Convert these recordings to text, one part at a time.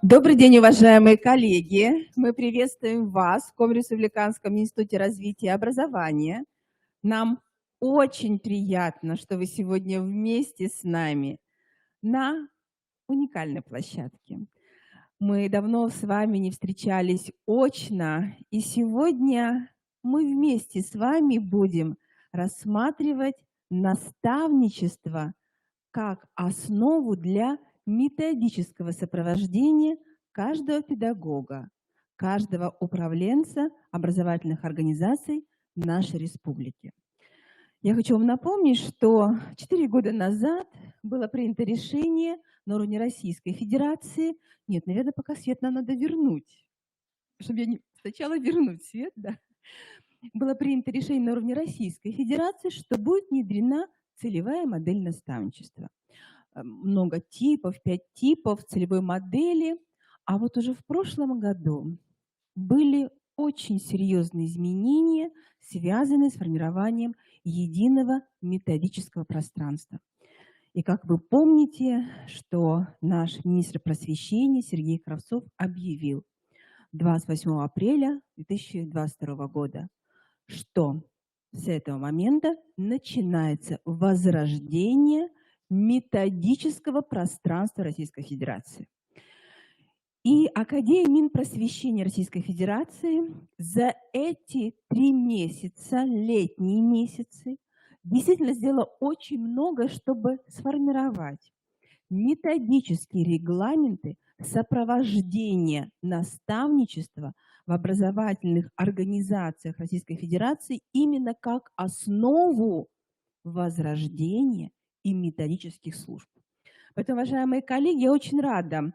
Добрый день, уважаемые коллеги! Мы приветствуем вас в Комреспубликанском институте развития и образования. Нам очень приятно, что вы сегодня вместе с нами на уникальной площадке. Мы давно с вами не встречались очно, и сегодня мы вместе с вами будем рассматривать наставничество как основу для методического сопровождения каждого педагога, каждого управленца образовательных организаций нашей республики. Я хочу вам напомнить, что 4 года назад было принято решение на уровне Российской Федерации. Нет, наверное, пока свет нам надо вернуть, чтобы я не... Сначала вернуть свет, да. Было принято решение на уровне Российской Федерации, что будет внедрена целевая модель наставничества. Много типов, 5 типов целевой модели. А вот уже в прошлом году были очень серьезные изменения, связанные с формированием единого методического пространства. И как вы помните, что наш министр просвещения Сергей Кравцов объявил 28 апреля 2022 года, что с этого момента начинается возрождение методического пространства Российской Федерации. И Академия Минпросвещения Российской Федерации за эти 3 месяца, летние месяцы, действительно сделала очень много, чтобы сформировать методические регламенты сопровождения наставничества в образовательных организациях Российской Федерации именно как основу возрождения и методических служб. Поэтому, уважаемые коллеги, я очень рада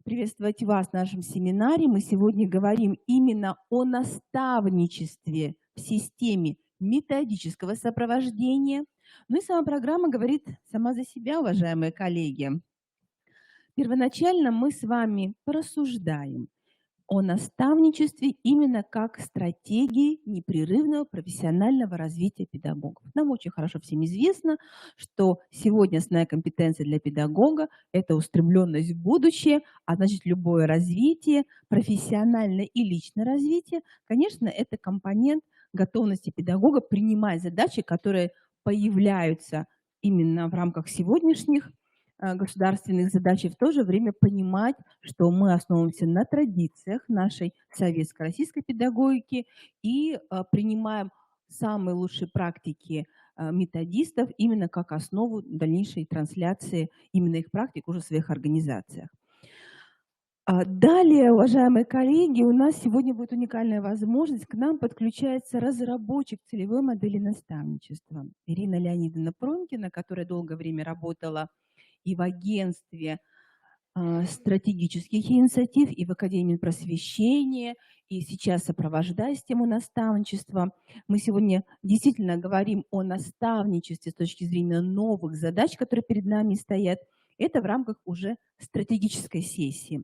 приветствовать вас в нашем семинаре. Мы сегодня говорим именно о наставничестве в системе методического сопровождения. Ну и сама программа говорит сама за себя, уважаемые коллеги. Первоначально мы с вами порассуждаем о наставничестве именно как стратегии непрерывного профессионального развития педагогов. Нам очень хорошо всем известно, что сегодня основная компетенция для педагога – это устремленность в будущее, а значит, любое развитие, профессиональное и личное развитие, конечно, это компонент готовности педагога принимать задачи, которые появляются именно в рамках сегодняшних государственных задач, и в то же время понимать, что мы основываемся на традициях нашей советско-российской педагогики и принимаем самые лучшие практики методистов именно как основу дальнейшей трансляции именно их практик уже в своих организациях. Далее, уважаемые коллеги, у нас сегодня будет уникальная возможность. К нам подключается разработчик целевой модели наставничества Ирина Леонидовна Пронькина, которая долгое время работала и в агентстве стратегических инициатив, и в Академии просвещения, и сейчас сопровождая тему наставничества. Мы сегодня действительно говорим о наставничестве с точки зрения новых задач, которые перед нами стоят. Это в рамках уже стратегической сессии.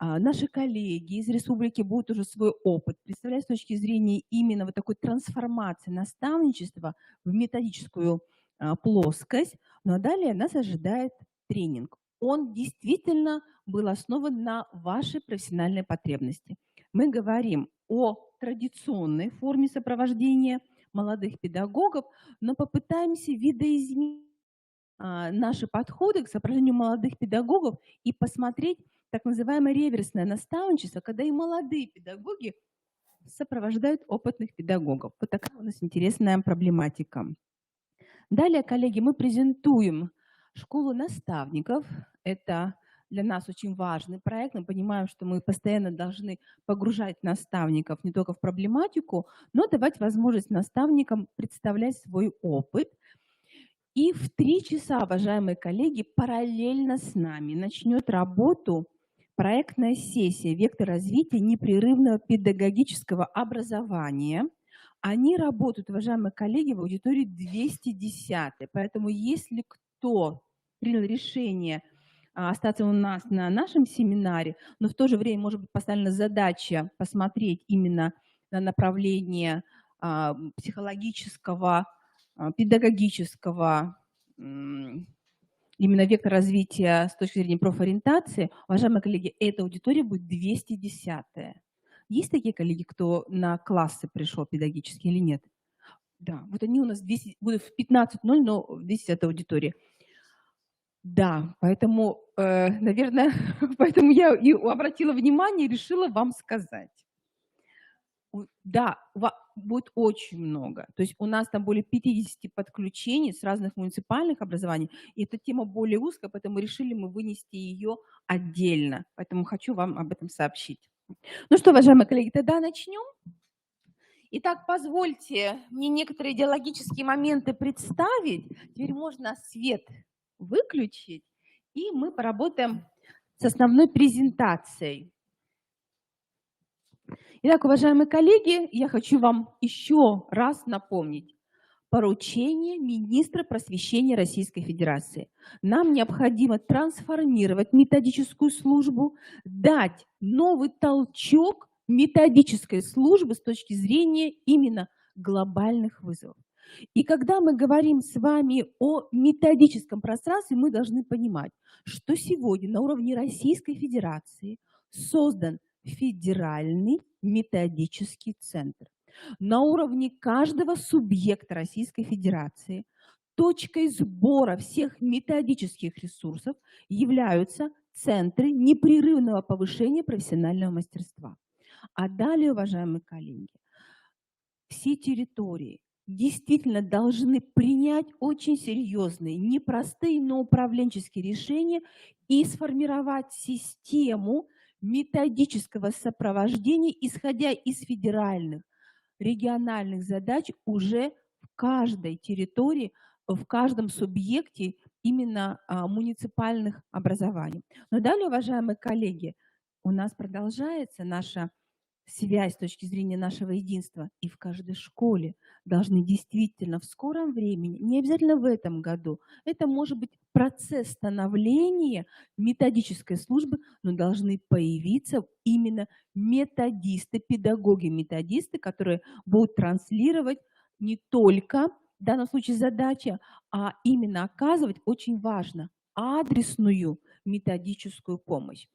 Наши коллеги из республики будут уже свой опыт представлять с точки зрения именно вот такой трансформации наставничества в методическую плоскость. Ну а далее нас ожидает тренинг. Он действительно был основан на вашей профессиональной потребности. Мы говорим о традиционной форме сопровождения молодых педагогов, но попытаемся видоизменить наши подходы к сопровождению молодых педагогов и посмотреть так называемое реверсное наставничество, когда и молодые педагоги сопровождают опытных педагогов. Вот такая у нас интересная проблематика. Далее, коллеги, мы презентуем школу наставников. Это для нас очень важный проект. Мы понимаем, что мы постоянно должны погружать наставников не только в проблематику, но давать возможность наставникам представлять свой опыт. И в 3 часа, уважаемые коллеги, параллельно с нами начнет работу проектная сессия «Вектор развития непрерывного педагогического образования». Они работают, уважаемые коллеги, в аудитории 210. Поэтому если кто принял решение остаться у нас на нашем семинаре, но в то же время может быть поставлена задача посмотреть именно на направление психологического, педагогического именно вектор развития с точки зрения профориентации, уважаемые коллеги, эта аудитория будет 210-я. Есть такие коллеги, кто на классы пришел педагогические или нет? Да, вот они у нас 200, будут в 15:00, но в 210-й аудитории. Да, поэтому, наверное, поэтому я и обратила внимание и решила вам сказать. Да, будет очень много. То есть у нас там более 50 подключений с разных муниципальных образований. И эта тема более узкая, поэтому решили мы вынести ее отдельно. Поэтому хочу вам об этом сообщить. Ну что, уважаемые коллеги, тогда начнем. Итак, позвольте мне некоторые идеологические моменты представить. Теперь можно свет выключить, и мы поработаем с основной презентацией. Итак, уважаемые коллеги, я хочу вам еще раз напомнить. Поручение министра просвещения Российской Федерации. Нам необходимо трансформировать методическую службу, дать новый толчок методической службы с точки зрения именно глобальных вызовов. И когда мы говорим с вами о методическом пространстве, мы должны понимать, что сегодня на уровне Российской Федерации создан федеральный методический центр. На уровне каждого субъекта Российской Федерации точкой сбора всех методических ресурсов являются центры непрерывного повышения профессионального мастерства. А далее, уважаемые коллеги, все территории действительно должны принять очень серьезные, непростые, но управленческие решения и сформировать систему методического сопровождения, исходя из федеральных, региональных задач уже в каждой территории, в каждом субъекте именно муниципальных образований. Но далее, уважаемые коллеги, у нас продолжается наша связь с точки зрения нашего единства. И в каждой школе должны действительно в скором времени, не обязательно в этом году, это может быть процесс становления методической службы, но должны появиться именно методисты, педагоги-методисты, которые будут транслировать не только в данном случае задачи, а именно оказывать, очень важно, адресную методическую помощь.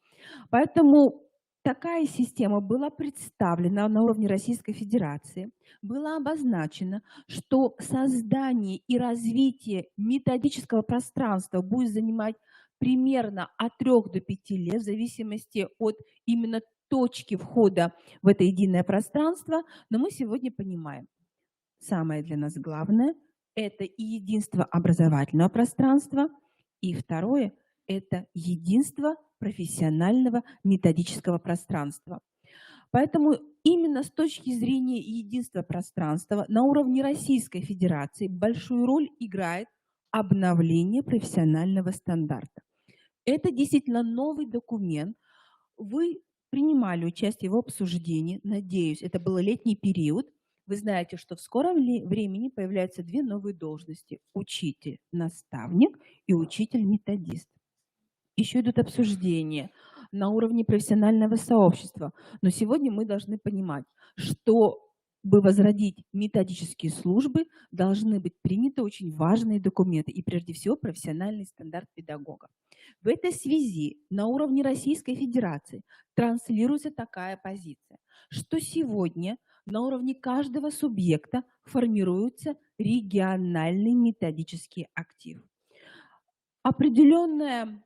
Поэтому такая система была представлена на уровне Российской Федерации. Было обозначено, что создание и развитие методического пространства будет занимать примерно от 3 до 5 лет, в зависимости от именно точки входа в это единое пространство. Но мы сегодня понимаем, самое для нас главное – это и единство образовательного пространства, и второе – это единство профессионального методического пространства. Поэтому именно с точки зрения единства пространства на уровне Российской Федерации большую роль играет обновление профессионального стандарта. Это действительно новый документ. Вы принимали участие в обсуждении, надеюсь, это был летний период. Вы знаете, что в скором времени появляются 2 новые должности – учитель-наставник и учитель-методист. Еще идут обсуждения на уровне профессионального сообщества. Но сегодня мы должны понимать, что чтобы возродить методические службы, должны быть приняты очень важные документы и прежде всего профессиональный стандарт педагога. В этой связи на уровне Российской Федерации транслируется такая позиция, что сегодня на уровне каждого субъекта формируется региональный методический актив. Определенная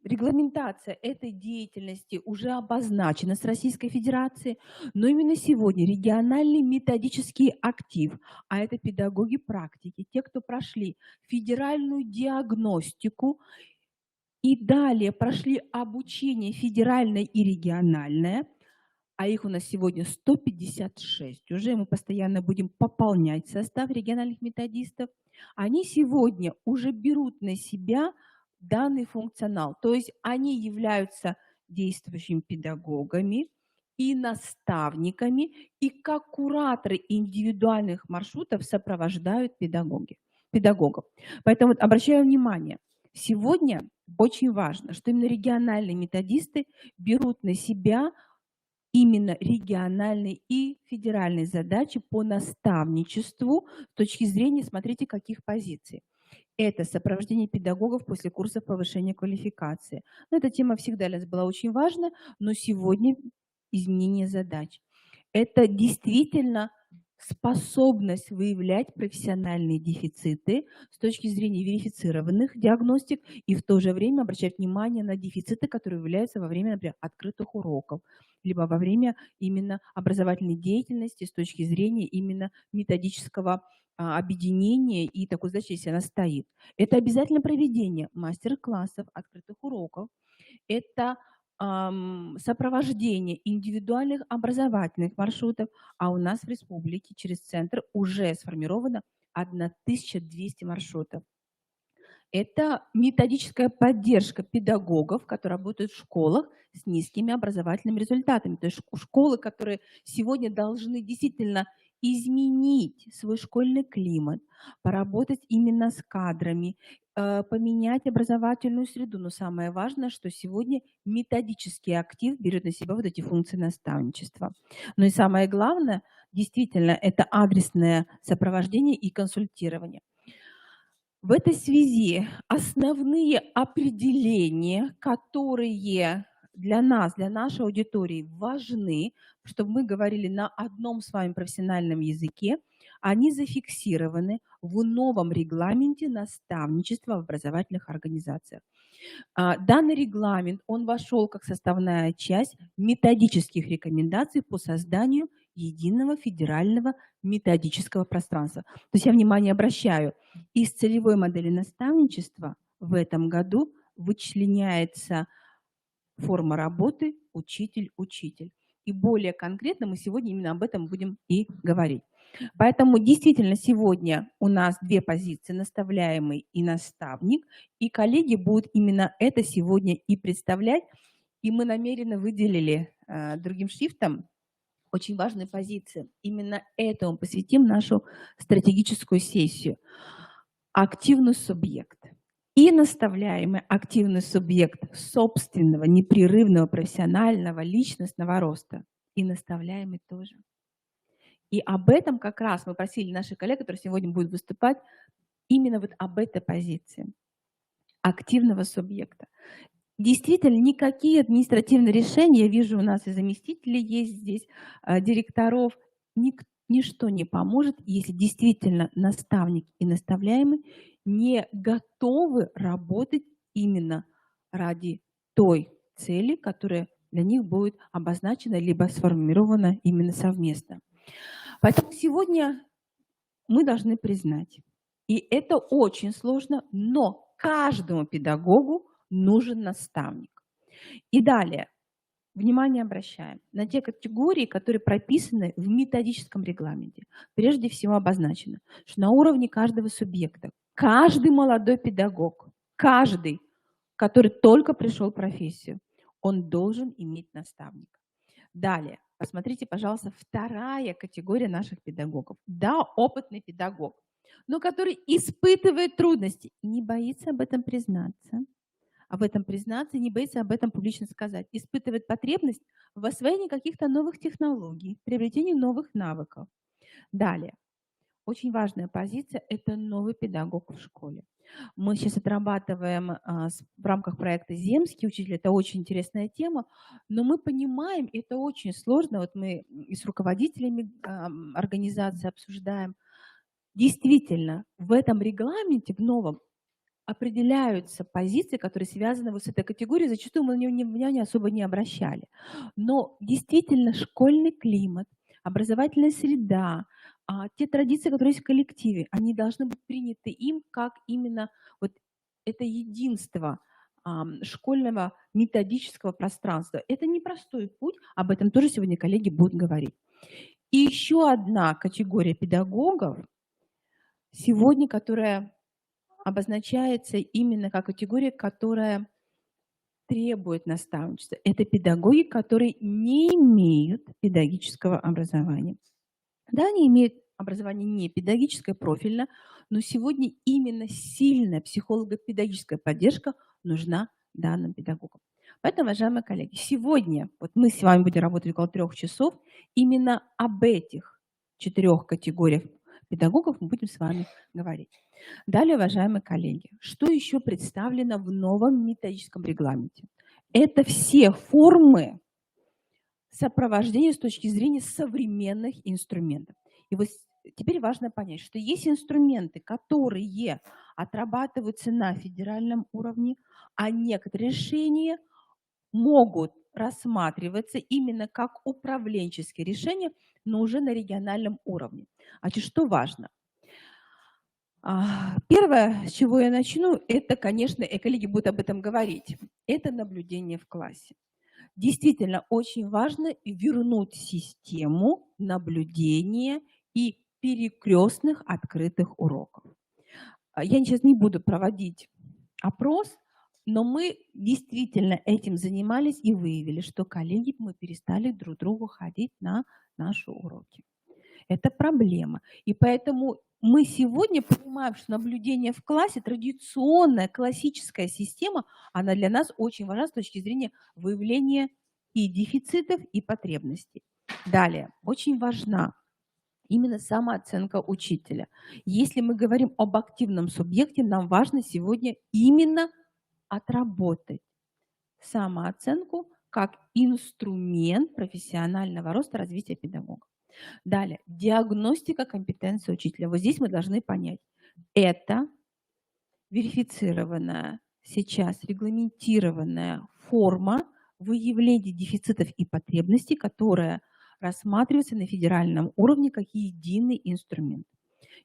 регламентация этой деятельности уже обозначена с Российской Федерацией, но именно сегодня региональный методический актив, а это педагоги практики, те, кто прошли федеральную диагностику и далее прошли обучение федеральное и региональное, а их у нас сегодня 156, уже мы постоянно будем пополнять состав региональных методистов, они сегодня уже берут на себя данный функционал, то есть они являются действующими педагогами и наставниками, и как кураторы индивидуальных маршрутов сопровождают педагогов. Поэтому обращаю внимание, сегодня очень важно, что именно региональные методисты берут на себя именно региональные и федеральные задачи по наставничеству с точки зрения, смотрите, каких позиций. Это сопровождение педагогов после курсов повышения квалификации. Но эта тема всегда для нас была очень важна, но сегодня изменение задач. Это действительно способность выявлять профессиональные дефициты с точки зрения верифицированных диагностик и в то же время обращать внимание на дефициты, которые выявляются во время, например, открытых уроков, либо во время именно образовательной деятельности с точки зрения именно методического объединения и такой задачи, если она стоит. Это обязательно проведение мастер-классов, открытых уроков, это сопровождение индивидуальных образовательных маршрутов, а у нас в республике через центр уже сформировано 1200 маршрутов. Это методическая поддержка педагогов, которые работают в школах с низкими образовательными результатами. То есть школы, которые сегодня должны действительно изменить свой школьный климат, поработать именно с кадрами, поменять образовательную среду. Но самое важное, что сегодня методический актив берет на себя вот эти функции наставничества. Но и самое главное, действительно, это адресное сопровождение и консультирование. В этой связи основные определения, которые для нас, для нашей аудитории важны, чтобы мы говорили на одном с вами профессиональном языке, они зафиксированы в новом регламенте наставничества в образовательных организациях. Данный регламент, он вошел как составная часть методических рекомендаций по созданию единого федерального методического пространства. То есть я внимание обращаю, из целевой модели наставничества в этом году вычленяется форма работы учитель-учитель. И более конкретно мы сегодня именно об этом будем и говорить. Поэтому действительно сегодня у нас две позиции: наставляемый и наставник. И коллеги будут именно это сегодня и представлять. И мы намеренно выделили другим шрифтом очень важные позиции. Именно этому посвятим нашу стратегическую сессию. Активный субъект и наставляемый активный субъект собственного, непрерывного, профессионального, личностного роста. И наставляемый тоже. И об этом как раз мы просили наших коллег, которые сегодня будут выступать, именно вот об этой позиции активного субъекта. Действительно, никакие административные решения, я вижу, у нас и заместители есть здесь, директоров, ничто не поможет, если действительно наставник и наставляемый не готовы работать именно ради той цели, которая для них будет обозначена либо сформирована именно совместно. Поэтому сегодня мы должны признать, и это очень сложно, но каждому педагогу нужен наставник. И далее, внимание обращаем на те категории, которые прописаны в методическом регламенте. Прежде всего обозначено, что на уровне каждого субъекта, каждый молодой педагог, каждый, который только пришел в профессию, он должен иметь наставника. Далее, посмотрите, пожалуйста, вторая категория наших педагогов. Да, опытный педагог, но который испытывает трудности, не боится об этом признаться, не боится об этом публично сказать, испытывает потребность в освоении каких-то новых технологий, приобретении новых навыков. Далее, очень важная позиция – это новый педагог в школе. Мы сейчас отрабатываем в рамках проекта «Земский учитель». Это очень интересная тема, но мы понимаем, это очень сложно. Вот мы и с руководителями организации обсуждаем. Действительно, в этом регламенте, в новом, определяются позиции, которые связаны вот с этой категорией. Зачастую мы на нее внимания особо не обращали. Но действительно школьный климат, образовательная среда, те традиции, которые есть в коллективе, они должны быть приняты им как именно вот это единство школьного методического пространства. Это непростой путь, об этом тоже сегодня коллеги будут говорить. И еще одна категория педагогов сегодня, которая обозначается именно как категория, которая требует наставничества. Это педагоги, которые не имеют педагогического образования. Да, они имеют образование не педагогическое, профильное, но сегодня именно сильная психолого-педагогическая поддержка нужна данным педагогам. Поэтому, уважаемые коллеги, сегодня вот мы с вами будем работать около 3 часов именно об этих 4 категориях педагогов мы будем с вами говорить. Далее, уважаемые коллеги, что еще представлено в новом методическом регламенте? Это все формы сопровождения с точки зрения современных инструментов. И вот теперь важно понять, что есть инструменты, которые отрабатываются на федеральном уровне, а некоторые решения могут рассматриваться именно как управленческие решения, но уже на региональном уровне. Значит, что важно? Первое, с чего я начну, это, конечно, и коллеги будут об этом говорить, это наблюдение в классе. Действительно, очень важно вернуть систему наблюдения и перекрестных открытых уроков. Я сейчас не буду проводить опрос, но мы действительно этим занимались и выявили, что коллеги, мы перестали друг другу ходить на наши уроки. Это проблема. И поэтому мы сегодня понимаем, что наблюдение в классе, традиционная классическая система, она для нас очень важна с точки зрения выявления и дефицитов, и потребностей. Далее, очень важна именно самооценка учителя. Если мы говорим об активном субъекте, нам важно сегодня именно отработать самооценку как инструмент профессионального роста, развития педагога. Далее, диагностика компетенции учителя. Вот здесь мы должны понять, это верифицированная, сейчас регламентированная форма выявления дефицитов и потребностей, которая рассматривается на федеральном уровне как единый инструмент.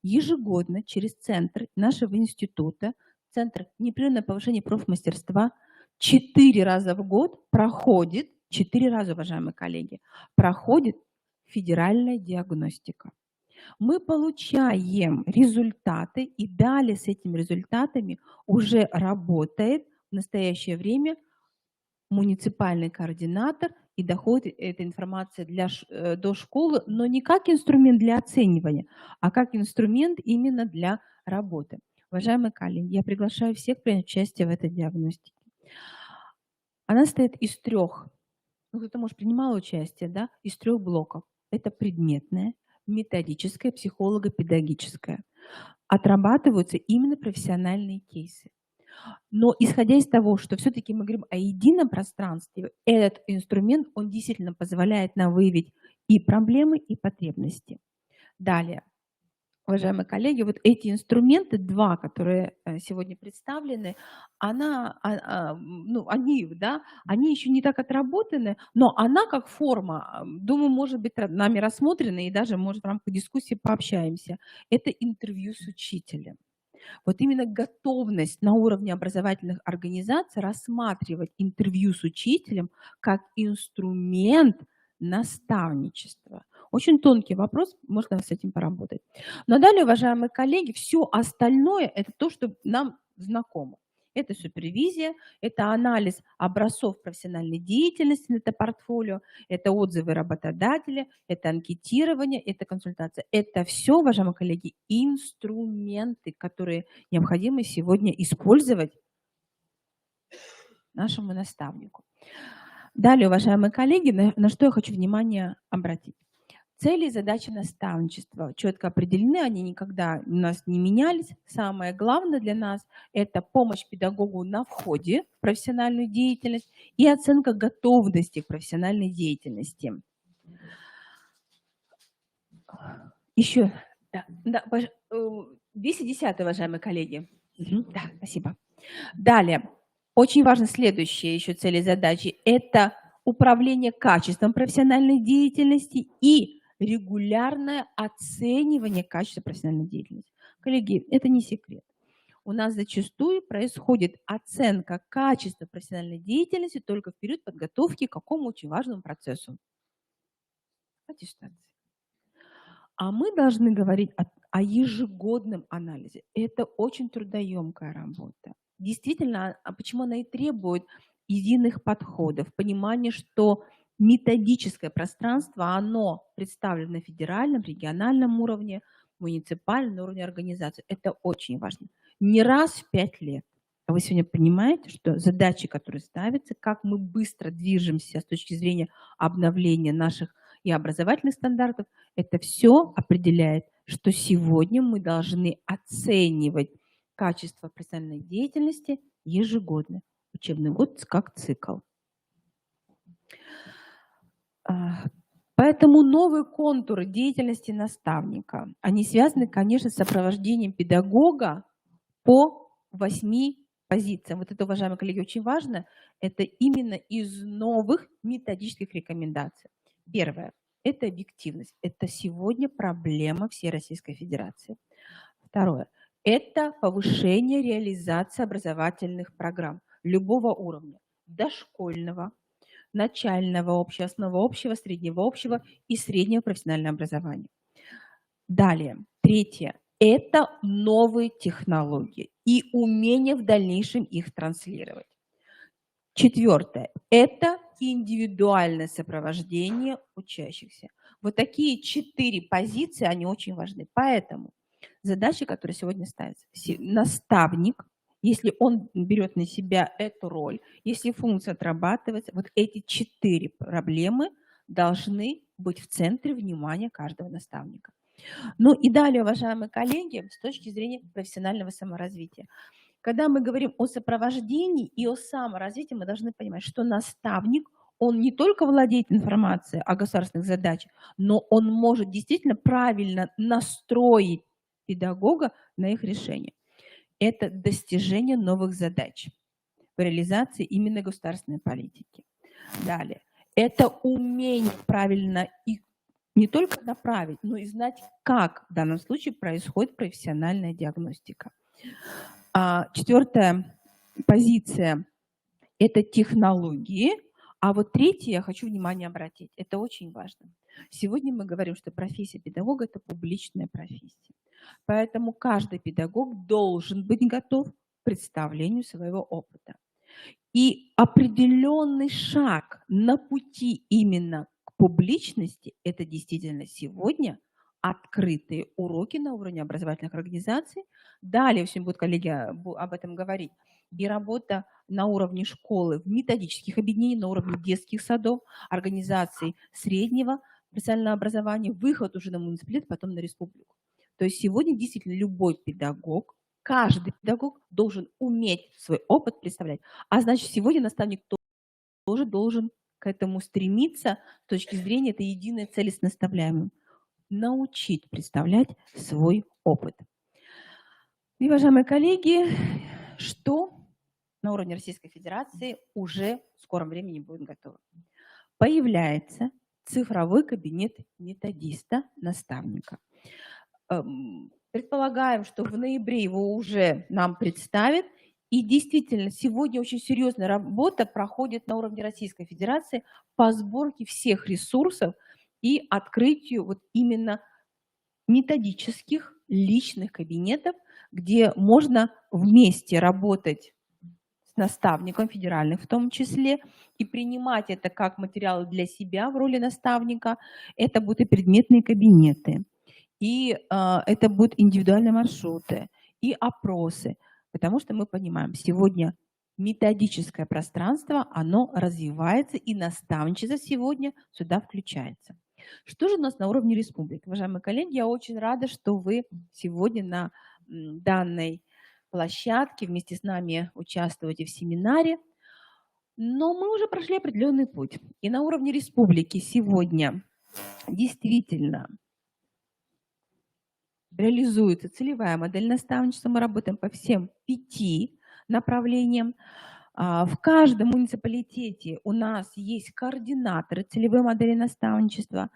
Ежегодно через центр нашего института, Центр непрерывного повышения профмастерства, 4 раза в год проходит, 4 раза, уважаемые коллеги, проходит федеральная диагностика. Мы получаем результаты, и далее с этими результатами уже работает в настоящее время муниципальный координатор, и доходит эта информация до школы, но не как инструмент для оценивания, а как инструмент именно для работы. Уважаемые коллеги, я приглашаю всех принять участие в этой диагностике. Она состоит из 3, кто-то, может, принимал участие, да, из 3 блоков. Это предметное, методическое, психолого-педагогическое. Отрабатываются именно профессиональные кейсы. Но исходя из того, что все-таки мы говорим о едином пространстве, этот инструмент, он действительно позволяет нам выявить и проблемы, и потребности. Далее, уважаемые коллеги, вот эти инструменты, 2, которые сегодня представлены, они еще не так отработаны, но она как форма, думаю, может быть нами рассмотрена, и даже, может, в рамках дискуссии пообщаемся. Это интервью с учителем. Вот именно готовность на уровне образовательных организаций рассматривать интервью с учителем как инструмент наставничества. Очень тонкий вопрос, можно с этим поработать. Но далее, уважаемые коллеги, все остальное – это то, что нам знакомо. Это супервизия, это анализ образцов профессиональной деятельности, это портфолио, это отзывы работодателя, это анкетирование, это консультация. Это все, уважаемые коллеги, инструменты, которые необходимо сегодня использовать нашему наставнику. Далее, уважаемые коллеги, на что я хочу внимание обратить. Цели и задачи наставничества четко определены, они никогда у нас не менялись. Самое главное для нас – это помощь педагогу на входе в профессиональную деятельность и оценка готовности к профессиональной деятельности. Еще, 210, уважаемые коллеги. Да, спасибо. Далее, очень важно следующие еще цели и задачи – это управление качеством профессиональной деятельности и регулярное оценивание качества профессиональной деятельности. Коллеги, это не секрет. У нас зачастую происходит оценка качества профессиональной деятельности только в период подготовки к какому очень важному процессу. Аттестации. А мы должны говорить о ежегодном анализе. Это очень трудоемкая работа. Действительно, почему она и требует единых подходов, понимания, что методическое пространство, оно представлено на федеральном, региональном уровне, муниципальном уровне организации. Это очень важно. Не раз в 5 лет. Вы сегодня понимаете, что задачи, которые ставятся, как мы быстро движемся с точки зрения обновления наших и образовательных стандартов, это все определяет, что сегодня мы должны оценивать качество профессиональной деятельности ежегодно. Учебный год как цикл. Поэтому новые контуры деятельности наставника, они связаны, конечно, с сопровождением педагога по 8 позициям. Вот это, уважаемые коллеги, очень важно. Это именно из новых методических рекомендаций. Первое – это объективность. Это сегодня проблема всей Российской Федерации. Второе – это повышение реализации образовательных программ любого уровня, дошкольного, начального общего, основного общего, среднего общего и среднего профессионального образования. Далее, третье – это новые технологии и умение в дальнейшем их транслировать. Четвертое – это индивидуальное сопровождение учащихся. Вот такие 4 позиции, они очень важны. Поэтому задача, которая сегодня ставится, наставник, если он берет на себя эту роль, если функция отрабатывается, вот эти 4 проблемы должны быть в центре внимания каждого наставника. Ну и далее, уважаемые коллеги, с точки зрения профессионального саморазвития. Когда мы говорим о сопровождении и о саморазвитии, мы должны понимать, что наставник, он не только владеет информацией о государственных задачах, но он может действительно правильно настроить педагога на их решение. Это достижение новых задач в реализации именно государственной политики. Далее. Это умение правильно и не только направить, но и знать, как в данном случае происходит профессиональная диагностика. Четвертая позиция – это технологии. А вот третье, я хочу внимание обратить, это очень важно. Сегодня мы говорим, что профессия педагога – это публичная профессия. Поэтому каждый педагог должен быть готов к представлению своего опыта. И определенный шаг на пути именно к публичности – это действительно сегодня открытые уроки на уровне образовательных организаций. Далее, сегодня будут коллеги об этом говорить, и работа на уровне школы, в методических объединений, на уровне детских садов, организаций среднего профессионального образования, выход уже на муниципалитет, потом на республику. То есть сегодня действительно любой педагог, каждый педагог должен уметь свой опыт представлять. А значит, сегодня наставник тоже должен к этому стремиться с точки зрения этой единой цели с наставляемым. Научить представлять свой опыт. И, уважаемые коллеги, что на уровне Российской Федерации уже в скором времени будет готово? Появляется цифровой кабинет методиста-наставника. Предполагаем, что в ноябре его уже нам представят. И действительно, сегодня очень серьезная работа проходит на уровне Российской Федерации по сборке всех ресурсов и открытию вот именно методических личных кабинетов, где можно вместе работать с наставником, федеральных в том числе, и принимать это как материалы для себя в роли наставника. Это будут и предметные кабинеты, и это будут индивидуальные маршруты, и опросы. Потому что мы понимаем, сегодня методическое пространство, оно развивается, и наставничество сегодня сюда включается. Что же у нас на уровне республики? Уважаемые коллеги, я очень рада, что вы сегодня на данной площадке вместе с нами участвуете в семинаре. Но мы уже прошли определенный путь. И на уровне республики сегодня действительно реализуется целевая модель наставничества. Мы работаем по всем 5 направлениям. В каждом муниципалитете у нас есть координаторы целевой модели наставничества.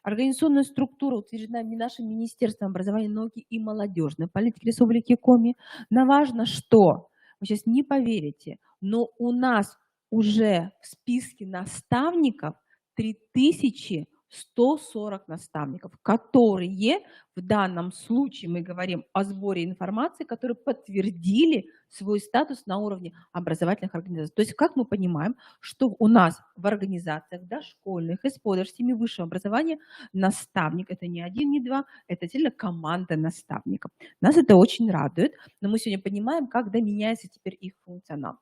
Организационная структура утверждена нашим Министерством образования, науки и молодежной политики Республики Коми. Но важно, что, вы сейчас не поверите, но у нас уже в списке наставников 3140 наставников, которые в данном случае, мы говорим о сборе информации, которые подтвердили свой статус на уровне образовательных организаций. То есть как мы понимаем, что у нас в организациях дошкольных, исподерскими высшего образования наставник – это не один, не два, это действительно команда наставников. Нас это очень радует, но мы сегодня понимаем, как меняется теперь их функционал.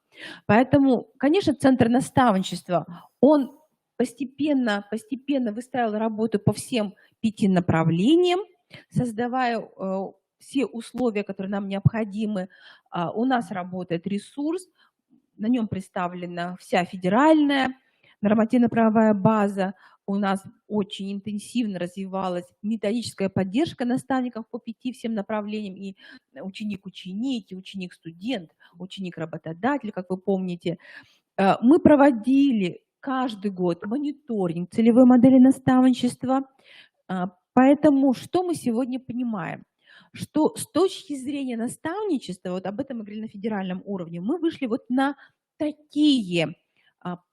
Поэтому, конечно, Центр наставничества, он постепенно выстраивал работу по всем 5 направлениям. создавая все условия, которые нам необходимы. У нас работает ресурс, на нем представлена вся федеральная нормативно-правовая база. У нас очень интенсивно развивалась методическая поддержка наставников по 5 всем направлениям, и ученик-ученик, и ученик-студент, ученик-работодатель, как вы помните. Мы проводили каждый год мониторинг целевой модели наставничества. Поэтому что мы сегодня понимаем? Что с точки зрения наставничества, вот об этом мы говорили на федеральном уровне, мы вышли вот на такие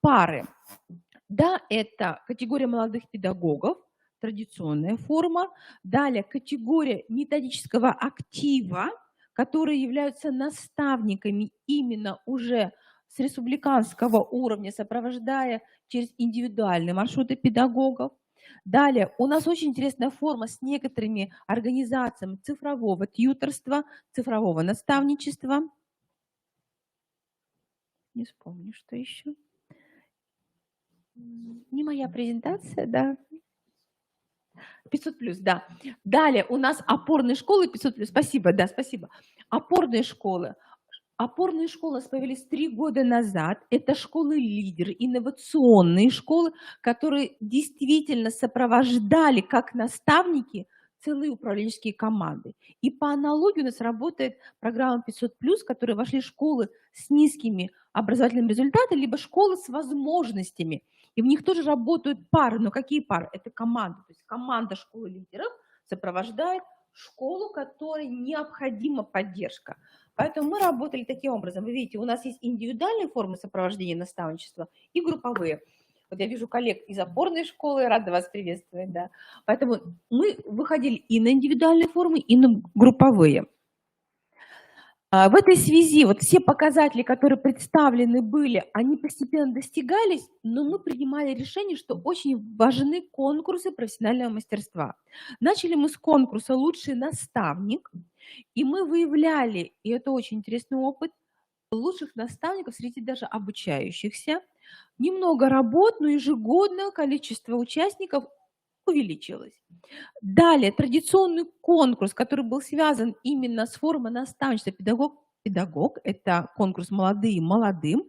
пары. Да, это категория молодых педагогов, традиционная форма. Далее категория методического актива, которые являются наставниками именно уже с республиканского уровня, сопровождая через индивидуальные маршруты педагогов. Далее у нас очень интересная форма с некоторыми организациями цифрового тьюторства, цифрового наставничества. Не вспомню, что еще. Не моя презентация, да. 500+, да. Далее у нас опорные школы 500+. Спасибо, да, спасибо. Опорные школы. Опорные школы появились 3 года назад. Это школы-лидеры, инновационные школы, которые действительно сопровождали как наставники целые управленческие команды. И по аналогии у нас работает программа 500+, в которой вошли школы с низкими образовательными результатами, либо школы с возможностями. И в них тоже работают пары. Но какие пары? Это команда. То есть команда школы лидеров сопровождает школу, которой необходима поддержка. Поэтому мы работали таким образом. Вы видите, у нас есть индивидуальные формы сопровождения наставничества и групповые. Вот я вижу коллег из опорной школы, рада вас приветствовать. Да. Поэтому мы выходили и на индивидуальные формы, и на групповые. В этой связи вот все показатели, которые представлены были, они постепенно достигались, но мы принимали решение, что очень важны конкурсы профессионального мастерства. Начали мы с конкурса «Лучший наставник», и мы выявляли, и это очень интересный опыт, лучших наставников среди даже обучающихся. Немного работ, но ежегодно количество участников увеличилось. Далее, традиционный конкурс, который был связан именно с формой наставничества педагог, это конкурс «Молодые молодым».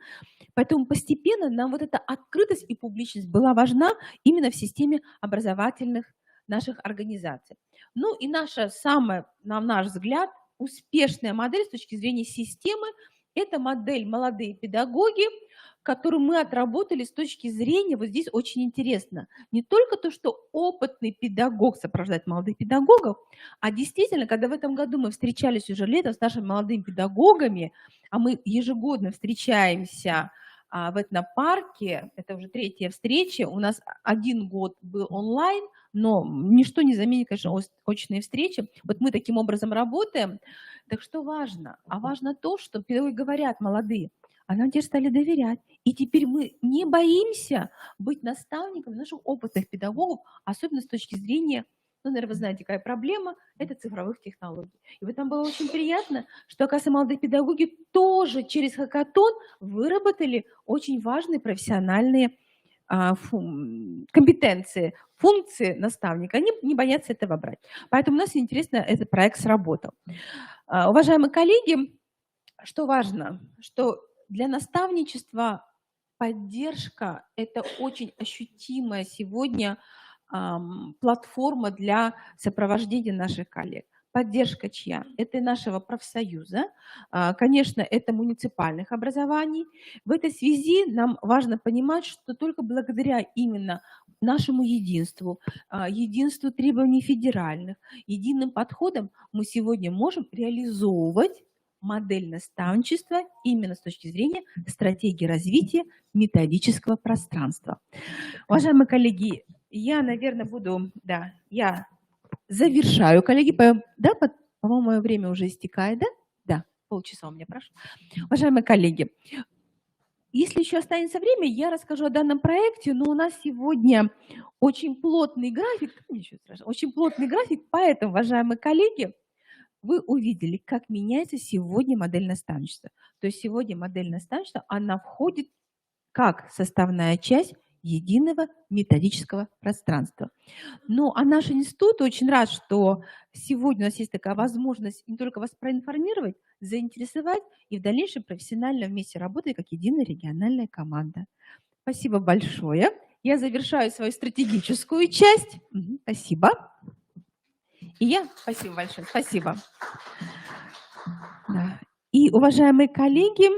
Поэтому постепенно нам вот эта открытость и публичность была важна именно в системе образовательных наших организаций. Ну и наша самая, на наш взгляд, успешная модель с точки зрения системы – это модель «Молодые педагоги», которую мы отработали с точки зрения, вот здесь очень интересно, не только то, что опытный педагог сопровождает молодых педагогов, а действительно, когда в этом году мы встречались уже летом с нашими молодыми педагогами, а мы ежегодно встречаемся в этнопарке, это уже 3-я встреча, у нас 1 год был онлайн, но ничто не заменит, конечно, очные встречи. Вот мы таким образом работаем. Так что важно? А важно то, что педагоги говорят, молодые, а нам теперь стали доверять. И теперь мы не боимся быть наставником наших опытных педагогов, особенно с точки зрения, ну, наверное, вы знаете, какая проблема, это цифровых технологий. И вот нам было очень приятно, что, оказывается, молодые педагоги тоже через хакатон выработали очень важные профессиональные компетенции, функции наставника. Они не боятся этого брать. Поэтому у нас интересно, этот проект сработал. Уважаемые коллеги, что важно, что для наставничества поддержка – это очень ощутимая сегодня платформа для сопровождения наших коллег. Поддержка чья? Это и нашего профсоюза, конечно, это муниципальных образований. В этой связи нам важно понимать, что только благодаря именно нашему единству, единству требований федеральных, единым подходам мы сегодня можем реализовывать модель наставничества именно с точки зрения стратегии развития методического пространства. Уважаемые коллеги, я, наверное, буду, да, я завершаю, коллеги, да, по-моему, мое время уже истекает, да? Да, полчаса у меня прошло. Уважаемые коллеги, если еще останется время, я расскажу о данном проекте, но у нас сегодня очень плотный график, поэтому, уважаемые коллеги, вы увидели, как меняется сегодня модель наставничества. То есть сегодня модель наставничества, она входит как составная часть единого методического пространства. Ну, а наш институт очень рад, что сегодня у нас есть такая возможность не только вас проинформировать, заинтересовать и в дальнейшем профессионально вместе работать как единая региональная команда. Спасибо большое. Я завершаю свою стратегическую часть. Спасибо. Спасибо большое. Спасибо. Да. И, уважаемые коллеги,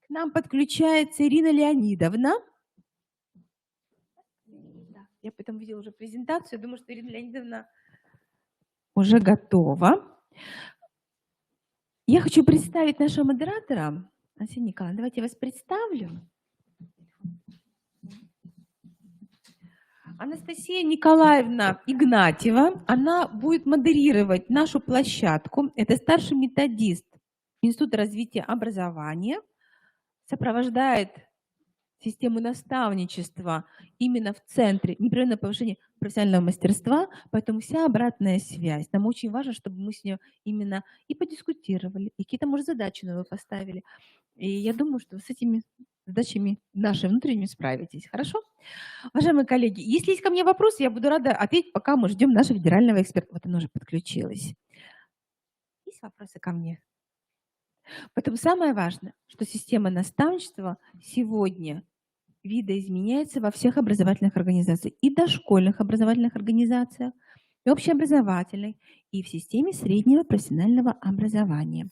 к нам подключается Ирина Леонидовна. Я потом видела уже презентацию. Я думаю, что Ирина Леонидовна уже готова. Я хочу представить нашего модератора. Анастасия Николаевна, давайте я вас представлю. Анастасия Николаевна Игнатьева, она будет модерировать нашу площадку. Это старший методист Института развития образования, сопровождает систему наставничества именно в центре непрерывного повышения профессионального мастерства, поэтому вся обратная связь. Нам очень важно, чтобы мы с ней именно и подискутировали, и какие-то, может, задачи новые поставили. И я думаю, что с этими задачами нашими внутренними справитесь. Хорошо? Уважаемые коллеги, если есть ко мне вопросы, я буду рада ответить, пока мы ждем нашего федерального эксперта. Вот она уже подключилась. Есть вопросы ко мне? Поэтому самое важное, что система наставничества сегодня видоизменяется во всех образовательных организациях, и дошкольных образовательных организациях, и общеобразовательных, и в системе среднего профессионального образования.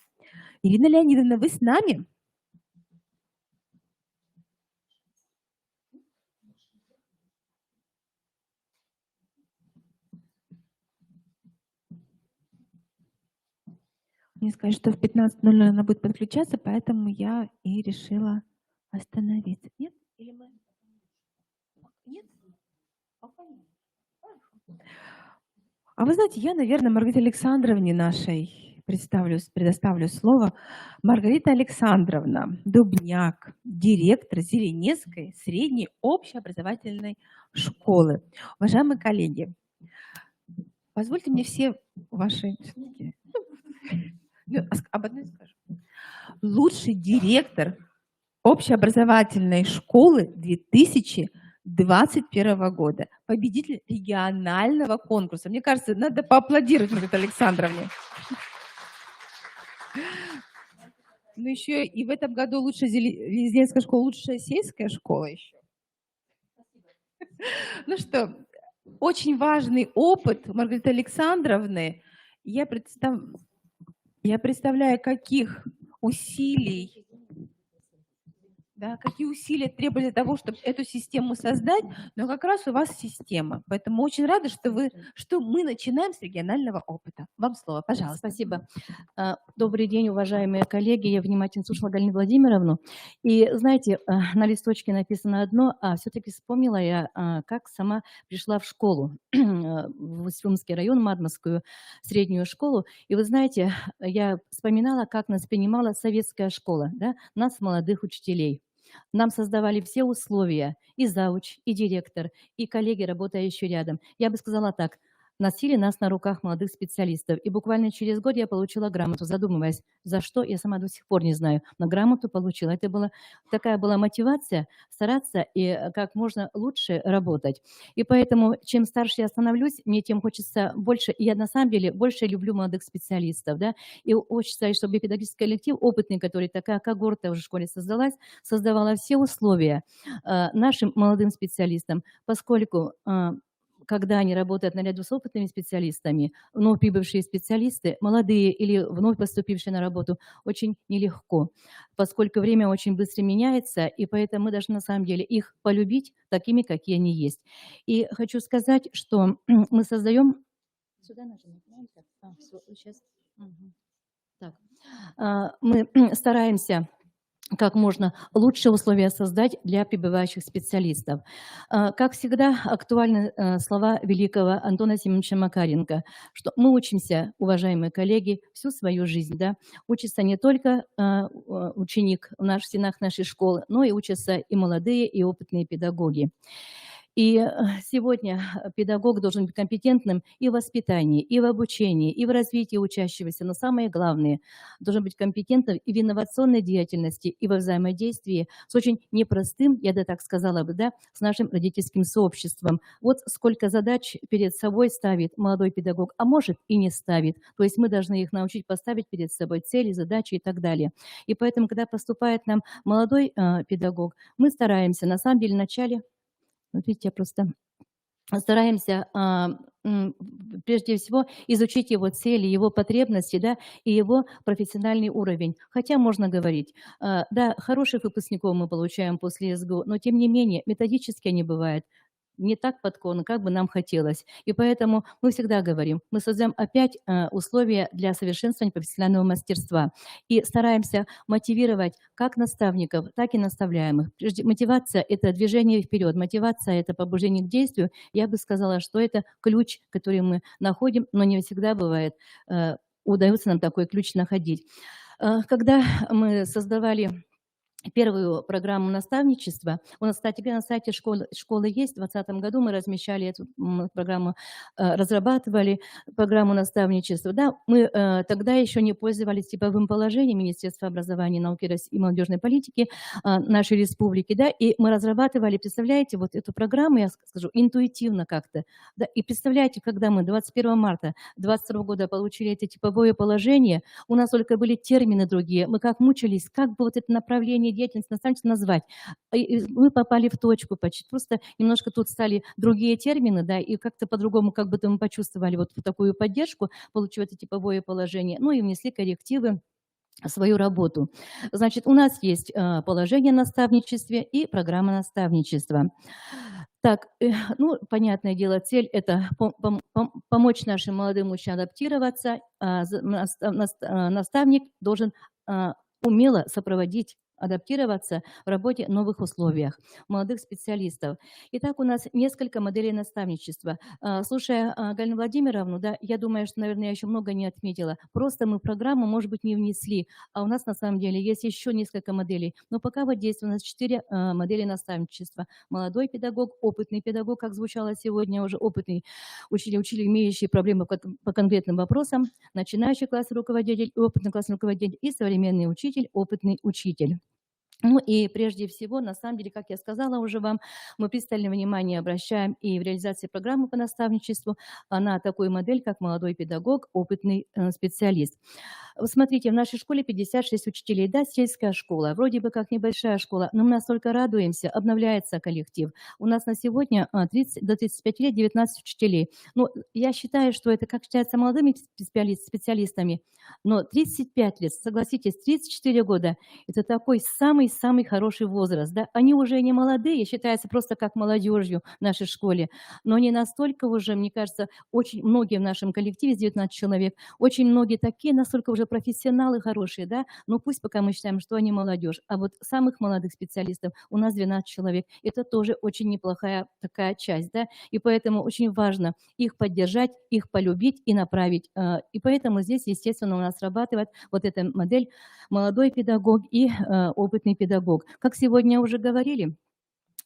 Ирина Леонидовна, вы с нами? Мне сказали, что в 15:00 она будет подключаться, поэтому я и решила остановиться. Нет? Или мы... Нет? А вы знаете, я, наверное, Маргарите Александровне нашей предоставлю слово. Маргарита Александровна Дубняк, директор Зеленецкой средней общеобразовательной школы. Уважаемые коллеги, позвольте мне все ваши... Об одной скажу. Лучший директор общеобразовательной школы 2021 года. Победитель регионального конкурса. Мне кажется, надо поаплодировать Маргарите Александровне. Ну, еще и в этом году лучшая Зеленская школа, лучшая сельская школа еще. Ну что, очень важный опыт Маргариты Александровны. Я представляю, каких усилий, да, какие усилия требуются для того, чтобы эту систему создать, но как раз у вас система. Поэтому очень рада, что мы начинаем с регионального опыта. Вам слово, пожалуйста. Спасибо. Добрый день, уважаемые коллеги. Я внимательно слушала Галину Владимировну. И знаете, на листочке написано одно, а все-таки вспомнила я, как сама пришла в школу, в Усть-Илимский район, Мадмовскую среднюю школу. И вы знаете, я вспоминала, как нас принимала советская школа, да, нас, молодых учителей. Нам создавали все условия, и зауч, и директор, и коллеги, работающие рядом. Я бы сказала так, носили нас на руках молодых специалистов. И буквально через год я получила грамоту, задумываясь, за что, я сама до сих пор не знаю, но грамоту получила. Это такая была мотивация стараться и как можно лучше работать. И поэтому, чем старше я становлюсь, мне тем хочется больше, и я на самом деле больше люблю молодых специалистов, да, и хочется, чтобы педагогический коллектив, опытный, который такая когорта уже в школе создалась, создавала все условия нашим молодым специалистам, поскольку когда они работают наряду с опытными специалистами, вновь прибывшие специалисты, молодые или вновь поступившие на работу, очень нелегко, поскольку время очень быстро меняется, и поэтому мы должны на самом деле их полюбить такими, какие они есть. И хочу сказать, что мы создаем... Сюда нажимаем. Сейчас. Так. Мы стараемся как можно лучшие условия создать для прибывающих специалистов. Как всегда, актуальны слова великого Антона Семеновича Макаренко, что мы учимся, уважаемые коллеги, всю свою жизнь. Да? Учится не только ученик в стенах нашей школы, но и учатся и молодые, и опытные педагоги. И сегодня педагог должен быть компетентным и в воспитании, и в обучении, и в развитии учащегося. Но самое главное, должен быть компетентным и в инновационной деятельности, и во взаимодействии с очень непростым, я бы так сказала бы, да, с нашим родительским сообществом. Вот сколько задач перед собой ставит молодой педагог, а может и не ставит. То есть мы должны их научить поставить перед собой цели, задачи и так далее. И поэтому, когда поступает нам молодой педагог, мы стараемся, на самом деле, вначале, вот видите, я просто стараемся прежде всего изучить его цели, его потребности, да, и его профессиональный уровень. Хотя можно говорить, да, хороших выпускников мы получаем после СГУ, но тем не менее методически они бывают не так подкованно, как бы нам хотелось. И поэтому мы всегда говорим, мы создаем опять условия для совершенствования профессионального мастерства и стараемся мотивировать как наставников, так и наставляемых. Прежде мотивация – это движение вперед, мотивация – это побуждение к действию. Я бы сказала, что это ключ, который мы находим, но не всегда бывает, удается нам такой ключ находить. Когда мы создавали первую программу наставничества. У нас, кстати, на сайте школы есть. В 2020 году мы размещали эту программу, разрабатывали программу наставничества. Да, мы тогда еще не пользовались типовым положением Министерства образования, науки и молодежной политики нашей республики. Да, и мы разрабатывали, представляете, вот эту программу, я скажу, интуитивно как-то. Да, и представляете, когда мы 21 марта 2022 года получили это типовое положение, у нас только были термины другие. Мы как мучились, как бы вот это направление деятельности наставничества назвать. И мы попали в точку почти. Просто немножко тут стали другие термины, да, и как-то по-другому как будто мы почувствовали вот такую поддержку, получив это типовое положение, ну и внесли коррективы в свою работу. Значит, у нас есть положение о наставничестве и программа наставничества. Так, ну, понятное дело, цель – это помочь нашим молодым ученым адаптироваться. Наставник должен умело сопроводить, адаптироваться в работе в новых условиях молодых специалистов. Итак, у нас несколько моделей наставничества. Слушая Галину Владимировну, да, я думаю, что, наверное, я еще много не отметила. Просто мы в программу, может быть, не внесли, а у нас на самом деле есть еще несколько моделей. Но пока вот действует у нас 4 модели наставничества. Молодой педагог, опытный педагог, как звучало сегодня уже, опытный учитель, имеющий проблемы по конкретным вопросам, начинающий классный руководитель, опытный классный руководитель и современный учитель, опытный учитель. Ну и прежде всего, на самом деле, как я сказала уже вам, мы пристальное внимание обращаем и в реализации программы по наставничеству на такую модель, как молодой педагог, опытный специалист. Смотрите, в нашей школе 56 учителей, да, сельская школа, вроде бы как небольшая школа, но мы настолько радуемся, обновляется коллектив. У нас на сегодня 30 до 35 лет 19 учителей. Ну, я считаю, что это как считается молодыми специалистами, но 35 лет, согласитесь, 34 года, это такой самый хороший возраст, да, они уже не молодые, считаются просто как молодежью в нашей школе, но они настолько уже, мне кажется, очень многие в нашем коллективе, 19 человек, очень многие такие, настолько уже профессионалы хорошие, да, но пусть пока мы считаем, что они молодежь, а вот самых молодых специалистов у нас 12 человек, это тоже очень неплохая такая часть, да, и поэтому очень важно их поддержать, их полюбить и направить, и поэтому здесь, естественно, у нас срабатывает вот эта модель молодой педагог и опытный педагог. Как сегодня уже говорили,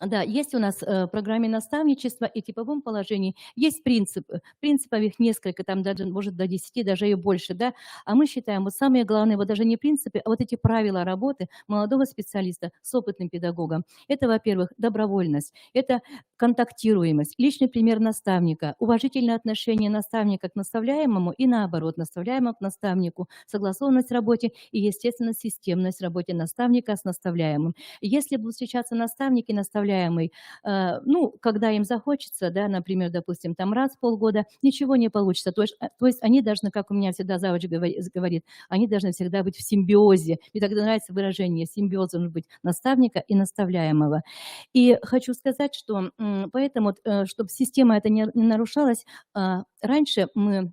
да, есть у нас в программе наставничества и типовом положении есть принципы. Принципов их несколько, там даже, может, до 10, даже и больше, да. А мы считаем, вот самое главное, вот даже не принципы, а вот эти правила работы молодого специалиста с опытным педагогом. Это, во-первых, добровольность, это контактируемость, личный пример наставника, уважительное отношение наставника к наставляемому и наоборот, наставляемого к наставнику, согласованность в работе и, естественно, системность в работе наставника с наставляемым. Если будут встречаться наставники, наставляемый, ну, когда им захочется, да, например, допустим, там раз в полгода, ничего не получится. То есть они должны, как у меня всегда завуч говорит, они должны всегда быть в симбиозе. Мне тогда нравится выражение, симбиоз должен быть наставника и наставляемого. И хочу сказать, что поэтому, чтобы система эта не нарушалась, раньше мы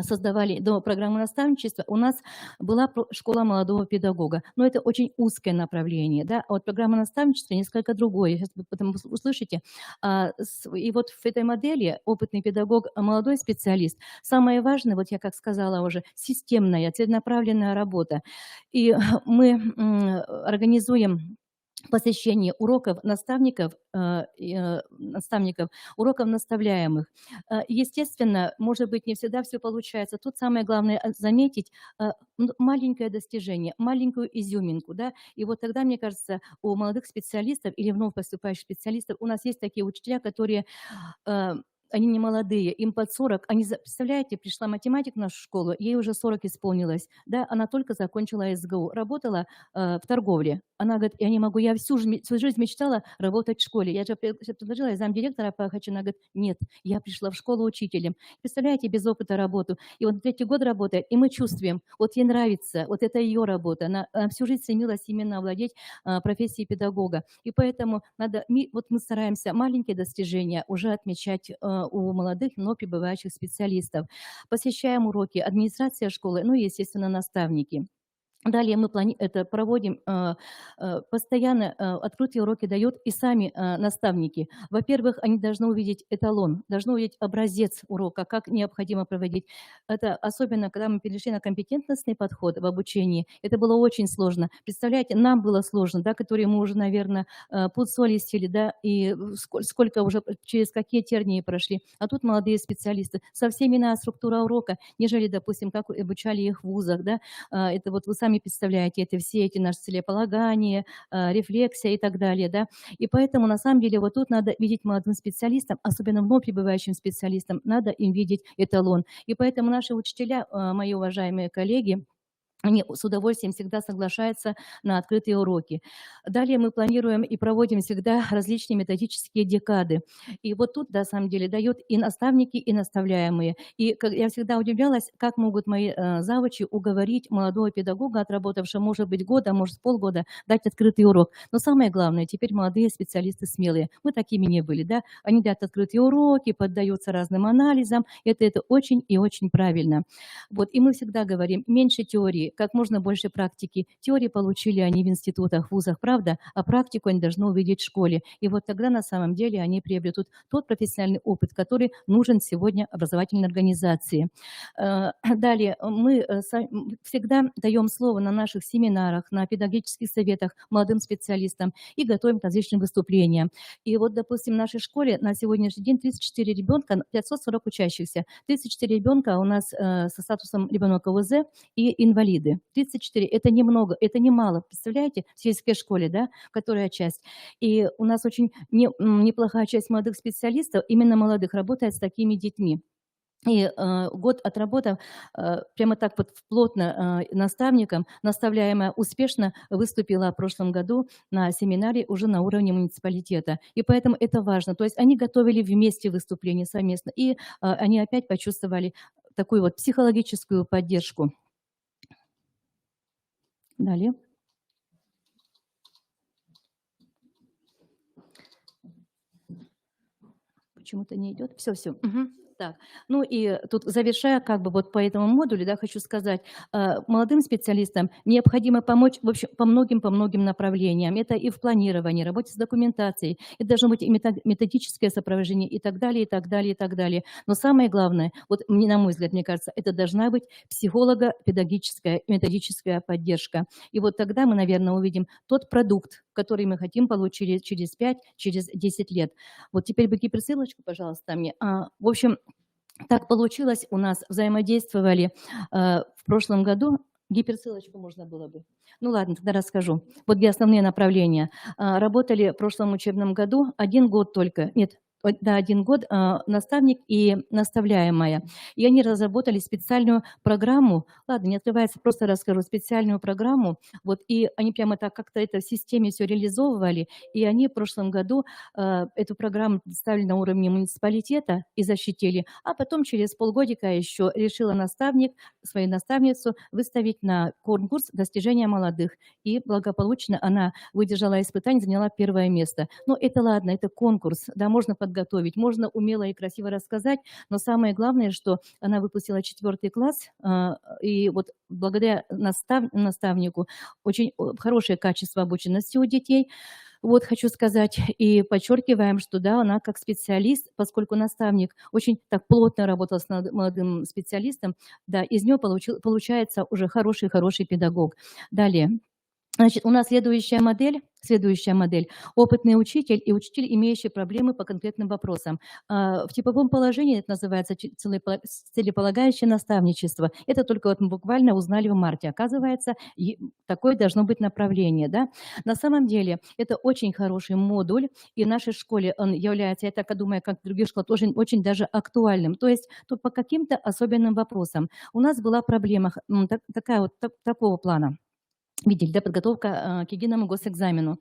создавали до программы наставничества, у нас была школа молодого педагога. Но это очень узкое направление, да, а вот программа наставничества несколько другое. Сейчас вы потом услышите. И вот в этой модели опытный педагог, молодой специалист, самое важное, вот я как сказала уже, системная, целенаправленная работа. И мы организуем посещение уроков наставников, уроков наставляемых. Естественно, может быть, не всегда все получается. Тут самое главное заметить маленькое достижение, маленькую изюминку, да, и вот тогда, мне кажется, у молодых специалистов или вновь поступающих специалистов у нас есть такие учителя, которые э, они не молодые, им под 40. Представляете, пришла математик в нашу школу, ей уже 40 исполнилось, да, она только закончила СГУ, работала в торговле. Она говорит, я не могу, я свою жизнь мечтала работать в школе. Я же предложила, я замдиректора по Хачу. Она говорит, нет, я пришла в школу учителем. Представляете, без опыта работу. И вот 3-й год работает, и мы чувствуем, вот ей нравится, вот это ее работа. Она всю жизнь стремилась именно овладеть профессией педагога. И поэтому вот мы стараемся маленькие достижения уже отмечать у молодых, но прибывающих специалистов. Посещаем уроки, администрация школы, ну и, естественно, наставники. Далее мы проводим постоянно, открытые уроки дают и сами наставники. Во-первых, они должны увидеть эталон, должны увидеть образец урока, как необходимо проводить. Это особенно, когда мы перешли на компетентностный подход в обучении, это было очень сложно. Представляете, нам было сложно, да, которые мы уже, наверное, пуд соли сели, да, и сколько уже, через какие тернии прошли. А тут молодые специалисты. Совсем иная структура урока, нежели, допустим, как обучали их в вузах, да. Это вот вы сами представляете, это все эти наши целеполагания, рефлексия и так далее, да. И поэтому, на самом деле, вот тут надо видеть молодым специалистам, особенно вновь прибывающим специалистам, надо им видеть эталон. И поэтому наши учителя, мои уважаемые коллеги, они с удовольствием всегда соглашаются на открытые уроки. Далее мы планируем и проводим всегда различные методические декады. И вот тут, на самом деле, дают и наставники, и наставляемые. И я всегда удивлялась, как могут мои завучи уговорить молодого педагога, отработавшего, может быть, года, может, полгода, дать открытый урок. Но самое главное, теперь молодые специалисты смелые. Мы такими не были, да? Они дают открытые уроки, поддаются разным анализам. Это очень и очень правильно. Вот, и мы всегда говорим, меньше теории, как можно больше практики. Теории получили они в институтах, вузах, правда, а практику они должны увидеть в школе. И вот тогда на самом деле они приобретут тот профессиональный опыт, который нужен сегодня образовательной организации. Далее, мы всегда даем слово на наших семинарах, на педагогических советах молодым специалистам и готовим к различным выступлениям. И вот, допустим, в нашей школе на сегодняшний день 34 ребенка, 540 учащихся, 34 ребенка у нас со статусом ребенок ОВЗ и инвалиды. 34 – это немного, это немало. Представляете, в сельской школе, да, которая часть. И у нас очень неплохая часть молодых специалистов, именно молодых, работает с такими детьми. И год отработав, прямо так вот плотно наставником, наставляемая успешно выступила в прошлом году на семинаре уже на уровне муниципалитета. И поэтому это важно. То есть они готовили вместе выступление совместно, и они опять почувствовали такую вот психологическую поддержку. Далее. Почему-то не идет. Все. Угу. Так, ну и тут завершая как бы вот по этому модулю, да, хочу сказать, молодым специалистам необходимо помочь, в общем, по многим направлениям. Это и в планировании, работе с документацией, это должно быть и методическое сопровождение и так далее, и так далее, и так далее. Но самое главное, вот на мой взгляд, мне кажется, это должна быть психолого-педагогическая, методическая поддержка. И вот тогда мы, наверное, увидим тот продукт, который мы хотим получить через 5, через 10 лет. Вот теперь бы гиперссылочку, пожалуйста, мне. В общем, так получилось, у нас взаимодействовали в прошлом году. Гиперссылочку можно было бы. Ну ладно, тогда расскажу. Вот где основные направления. Работали в прошлом учебном году 1 год только. Нет, да, 1 год наставник и наставляемая. И они разработали специальную программу. Ладно, не открывается, просто расскажу. Специальную программу. Вот, и они прямо так как-то это в системе все реализовывали. И они в прошлом году эту программу представили на уровне муниципалитета и защитили. А потом через полгодика еще решила наставник, свою наставницу выставить на конкурс достижения молодых. И благополучно она выдержала испытание, заняла 1 место. Но это ладно, это конкурс. Да, можно подготовить, можно умело и красиво рассказать, но самое главное, что она выпустила 4 класс, и вот благодаря наставнику очень хорошее качество обученности у детей. Вот хочу сказать и подчеркиваем, что да, она как специалист, поскольку наставник очень так плотно работал с молодым специалистом, да, из нее получается уже хороший педагог. Далее. Значит, у нас следующая модель – опытный учитель и учитель, имеющий проблемы по конкретным вопросам. В типовом положении это называется целеполагающее наставничество. Это только вот мы буквально узнали в марте. Оказывается, такое должно быть направление. Да? На самом деле, это очень хороший модуль, и в нашей школе он является, я так думаю, как в других школах, тоже очень даже актуальным. То есть тут по каким-то особенным вопросам. У нас была проблема такого плана. Видели, да, подготовка к единому госэкзамену.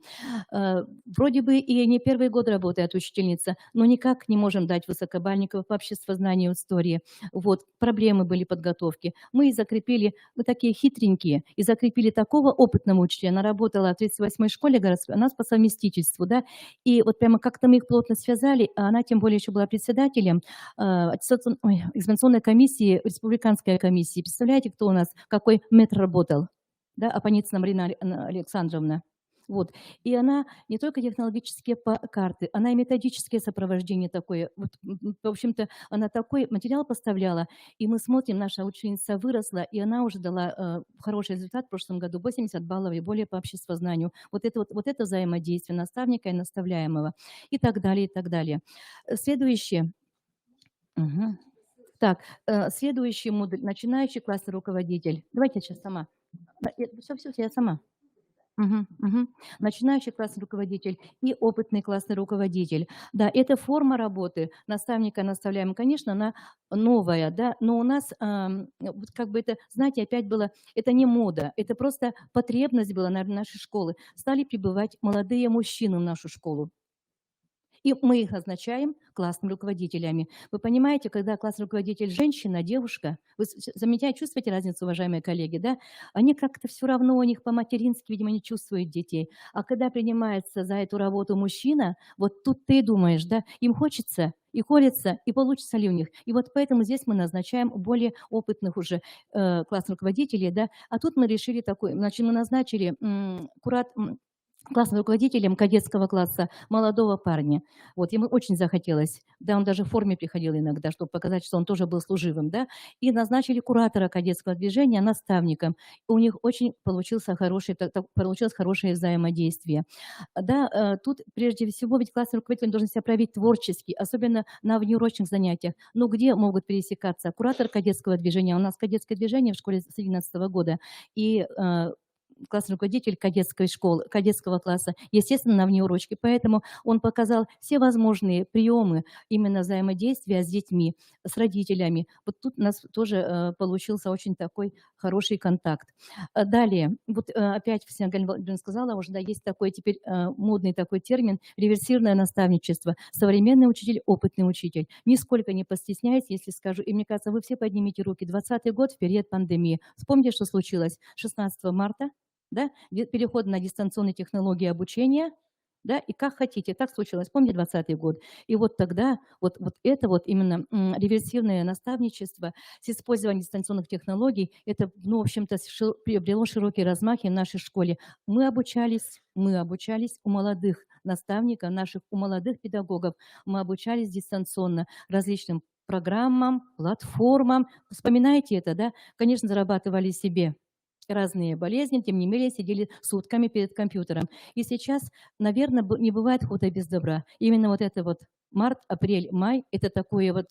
Вроде бы и не первый год работает учительница, но никак не можем дать высокобальников по обществознанию, истории. Вот, проблемы были подготовки. Мы и закрепили, мы такие хитренькие, и закрепили такого опытного учителя. Она работала в 38-й школе городской, она по совместительству, да, и вот прямо как-то мы их плотно связали, а она тем более еще была председателем экзаменационной комиссии, республиканской комиссии. Представляете, кто у нас, какой метр работал? Да, Апаницына Марина Александровна. Вот. И она не только технологические карты, она и методическое сопровождение такое. Вот, в общем-то, она такой материал поставляла, и мы смотрим, наша ученица выросла, и она уже дала хороший результат в прошлом году, 80 баллов и более по обществознанию. Вот это взаимодействие наставника и наставляемого, и так далее, и так далее. Следующее. Угу. Так, следующий модуль, начинающий классный руководитель. Давайте я сейчас сама. Все, я сама. Начинающий классный руководитель и опытный классный руководитель. Да, это форма работы наставника, наставляем. Конечно, она новая, да, но у нас вот как бы это, знаете, опять было, это не мода, это просто потребность была, наверное, нашей школы. Стали прибывать молодые мужчины в нашу школу. И мы их назначаем классными руководителями. Вы понимаете, когда классный руководитель женщина, девушка, вы замечаете, чувствуете разницу, уважаемые коллеги, да? Они как-то все равно, у них по-матерински, видимо, не чувствуют детей. А когда принимается за эту работу мужчина, вот тут ты думаешь, да, им хочется и колется, и получится ли у них. И вот поэтому здесь мы назначаем более опытных уже классных руководителей, да. А тут мы решили такой, значит, мы назначили классным руководителем кадетского класса молодого парня. Вот, ему очень захотелось. Да, он даже в форме приходил иногда, чтобы показать, что он тоже был служивым, да. И назначили куратора кадетского движения наставником. У них очень получилось хорошее взаимодействие. Да, тут прежде всего, ведь классный руководитель должен себя проявить творчески, особенно на внеурочных занятиях. Но где могут пересекаться? Куратор кадетского движения. У нас кадетское движение в школе с 2011 года. И классный руководитель кадетской школы, кадетского класса, естественно, на внеурочке. Поэтому он показал все возможные приемы именно взаимодействия с детьми, с родителями. Вот тут у нас тоже получился очень такой хороший контакт. Далее, вот опять Галина Владимировна сказала уже, да, есть такой теперь модный такой термин реверсивное наставничество. Современный учитель, опытный учитель. Нисколько не постесняйтесь, если скажу, и мне кажется, вы все поднимите руки. 2020 год в период пандемии. Вспомните, что случилось 16 марта. Да, переход на дистанционные технологии обучения, да, и как хотите, так случилось, помните 2020 год. И вот тогда вот это вот именно реверсивное наставничество с использованием дистанционных технологий, это, ну, в общем-то, приобрело широкий размах и в нашей школе. Мы обучались у молодых наставников, у молодых педагогов, мы обучались дистанционно различным программам, платформам. Вспоминайте это, да? Конечно, зарабатывали себе разные болезни, тем не менее сидели сутками перед компьютером. И сейчас, наверное, не бывает худа без добра. Именно вот это вот март, апрель, май, это такое вот,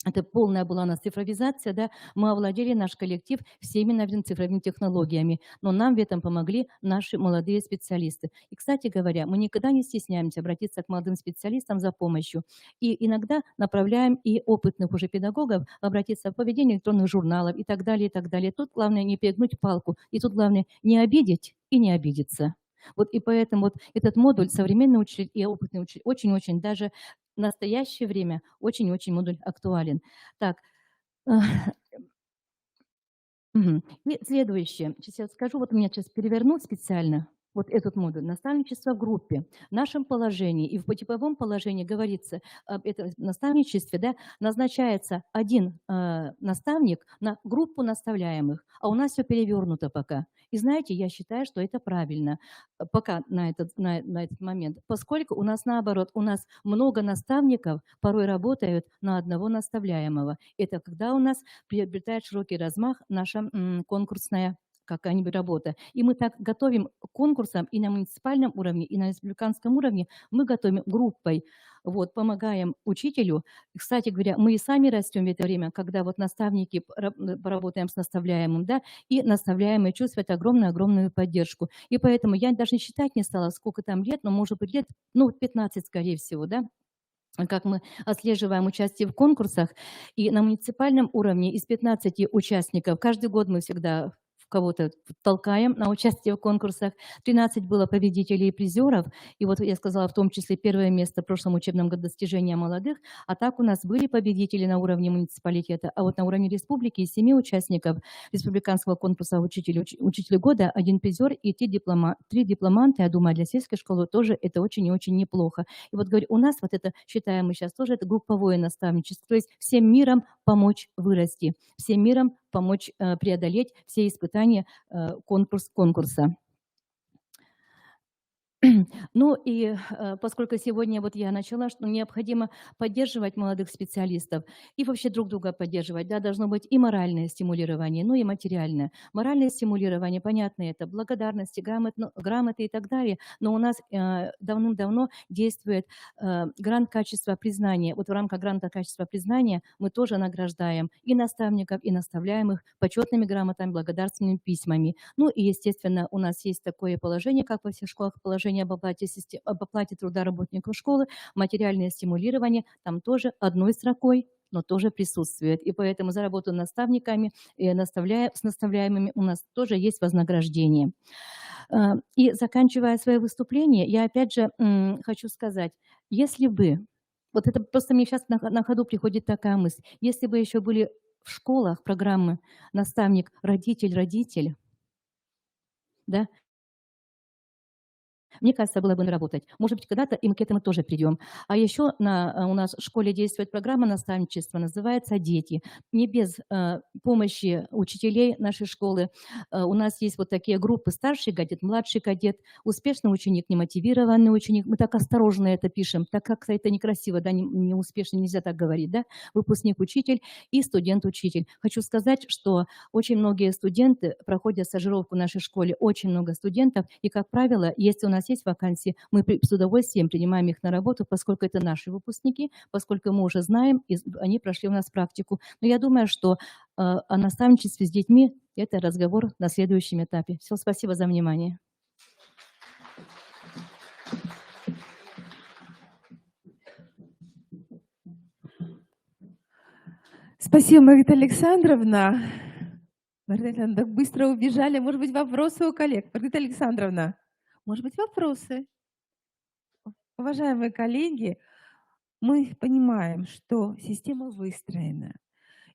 это полная была у нас цифровизация, да, мы овладели, наш коллектив, всеми, наверное, цифровыми технологиями, но нам в этом помогли наши молодые специалисты. И, кстати говоря, мы никогда не стесняемся обратиться к молодым специалистам за помощью. И иногда направляем и опытных уже педагогов обратиться в поведение электронных журналов и так далее, и так далее. Тут главное не перегнуть палку, и тут главное не обидеть и не обидеться. Вот и поэтому вот этот модуль современный учитель и опытный учитель очень-очень даже в настоящее время очень-очень модуль актуален. Так, и следующее. Сейчас я скажу, вот у меня сейчас перевернуть специально вот этот модуль наставничество в группе. В нашем положении и в типовом положении говорится об этом наставничестве, да, назначается один наставник на группу наставляемых, а у нас все перевернуто пока. И знаете, я считаю, что это правильно пока на этот момент, поскольку у нас наоборот, у нас много наставников порой работают на одного наставляемого. Это когда у нас приобретает широкий размах наша конкурсная какая-нибудь работа. И мы так готовим к конкурсам и на муниципальном уровне, и на республиканском уровне. Мы готовим группой, вот, помогаем учителю. И, кстати говоря, мы и сами растем в это время, когда вот наставники, поработаем с наставляемым, да, и наставляемые чувствуют огромную поддержку. И поэтому я даже считать не стала, сколько там лет, но, может быть, лет, 15, скорее всего, да, как мы отслеживаем участие в конкурсах. И на муниципальном уровне из 15 участников каждый год мы всегда кого-то толкаем на участие в конкурсах. 13 было победителей и призеров. И вот я сказала, в том числе первое место в прошлом учебном году достижения молодых. А так у нас были победители на уровне муниципалитета. А вот на уровне республики из 7 участников республиканского конкурса учителя года 1 призер и 3 дипломанта. Я думаю, для сельской школы тоже это очень и очень неплохо. И вот говорю, у нас вот это, считаем мы сейчас тоже, это групповое наставничество. То есть всем миром помочь вырасти, всем миром помочь преодолеть все испытания конкурса. Ну и поскольку сегодня вот я начала, что необходимо поддерживать молодых специалистов и вообще друг друга поддерживать, да, должно быть и моральное стимулирование, ну и материальное. Моральное стимулирование, понятно, это благодарности, грамоты и так далее, но у нас давным-давно действует грант качества признания. Вот в рамках гранта качества признания мы тоже награждаем и наставников, и наставляемых почетными грамотами, благодарственными письмами. Ну и, естественно, у нас есть такое положение, как во всех школах, положение об оплате труда работников школы, материальное стимулирование, там тоже одной строкой, но тоже присутствует. И поэтому за работу наставниками, с наставляемыми у нас тоже есть вознаграждение. И заканчивая свое выступление, я опять же хочу сказать, если бы, вот это просто мне сейчас на ходу приходит такая мысль, если бы еще были в школах программы наставник, родитель, да, мне кажется, было бы работать. Может быть, когда-то и мы к этому тоже придем. А еще у нас в школе действует программа наставничества, называется «Дети». Не без помощи учителей нашей школы. У нас есть вот такие группы: старший кадет, младший кадет, успешный ученик, немотивированный ученик. Мы так осторожно это пишем, так как это некрасиво, да, неуспешный, нельзя так говорить, да, выпускник-учитель и студент-учитель. Хочу сказать, что очень многие студенты проходят стажировку в нашей школе, очень много студентов, и, как правило, если у нас есть вакансии, мы с удовольствием принимаем их на работу, поскольку это наши выпускники, поскольку мы уже знаем, и они прошли у нас практику. Но я думаю, что о наставничестве с детьми – это разговор на следующем этапе. Все, спасибо за внимание. Спасибо, Маргарита Александровна. Маргарита Александровна, так быстро убежали. Может быть, вопросы у коллег? Маргарита Александровна, может быть, вопросы? Уважаемые коллеги, мы понимаем, что система выстроена.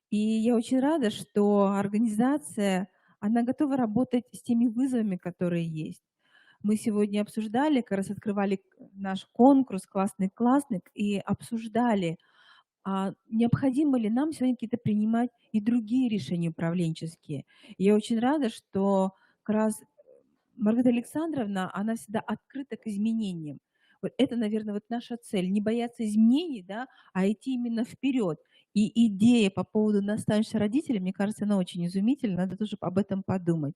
И я очень рада, что организация, она готова работать с теми вызовами, которые есть. Мы сегодня обсуждали, как раз открывали наш конкурс «Классный классник» и обсуждали, необходимо ли нам сегодня какие-то принимать и другие решения управленческие. И я очень рада, что как раз Маргарита Александровна, она всегда открыта к изменениям. Вот это, наверное, вот наша цель. Не бояться изменений, да, а идти именно вперед. И идея по поводу наставничества родителей, мне кажется, она очень изумительна, надо тоже об этом подумать.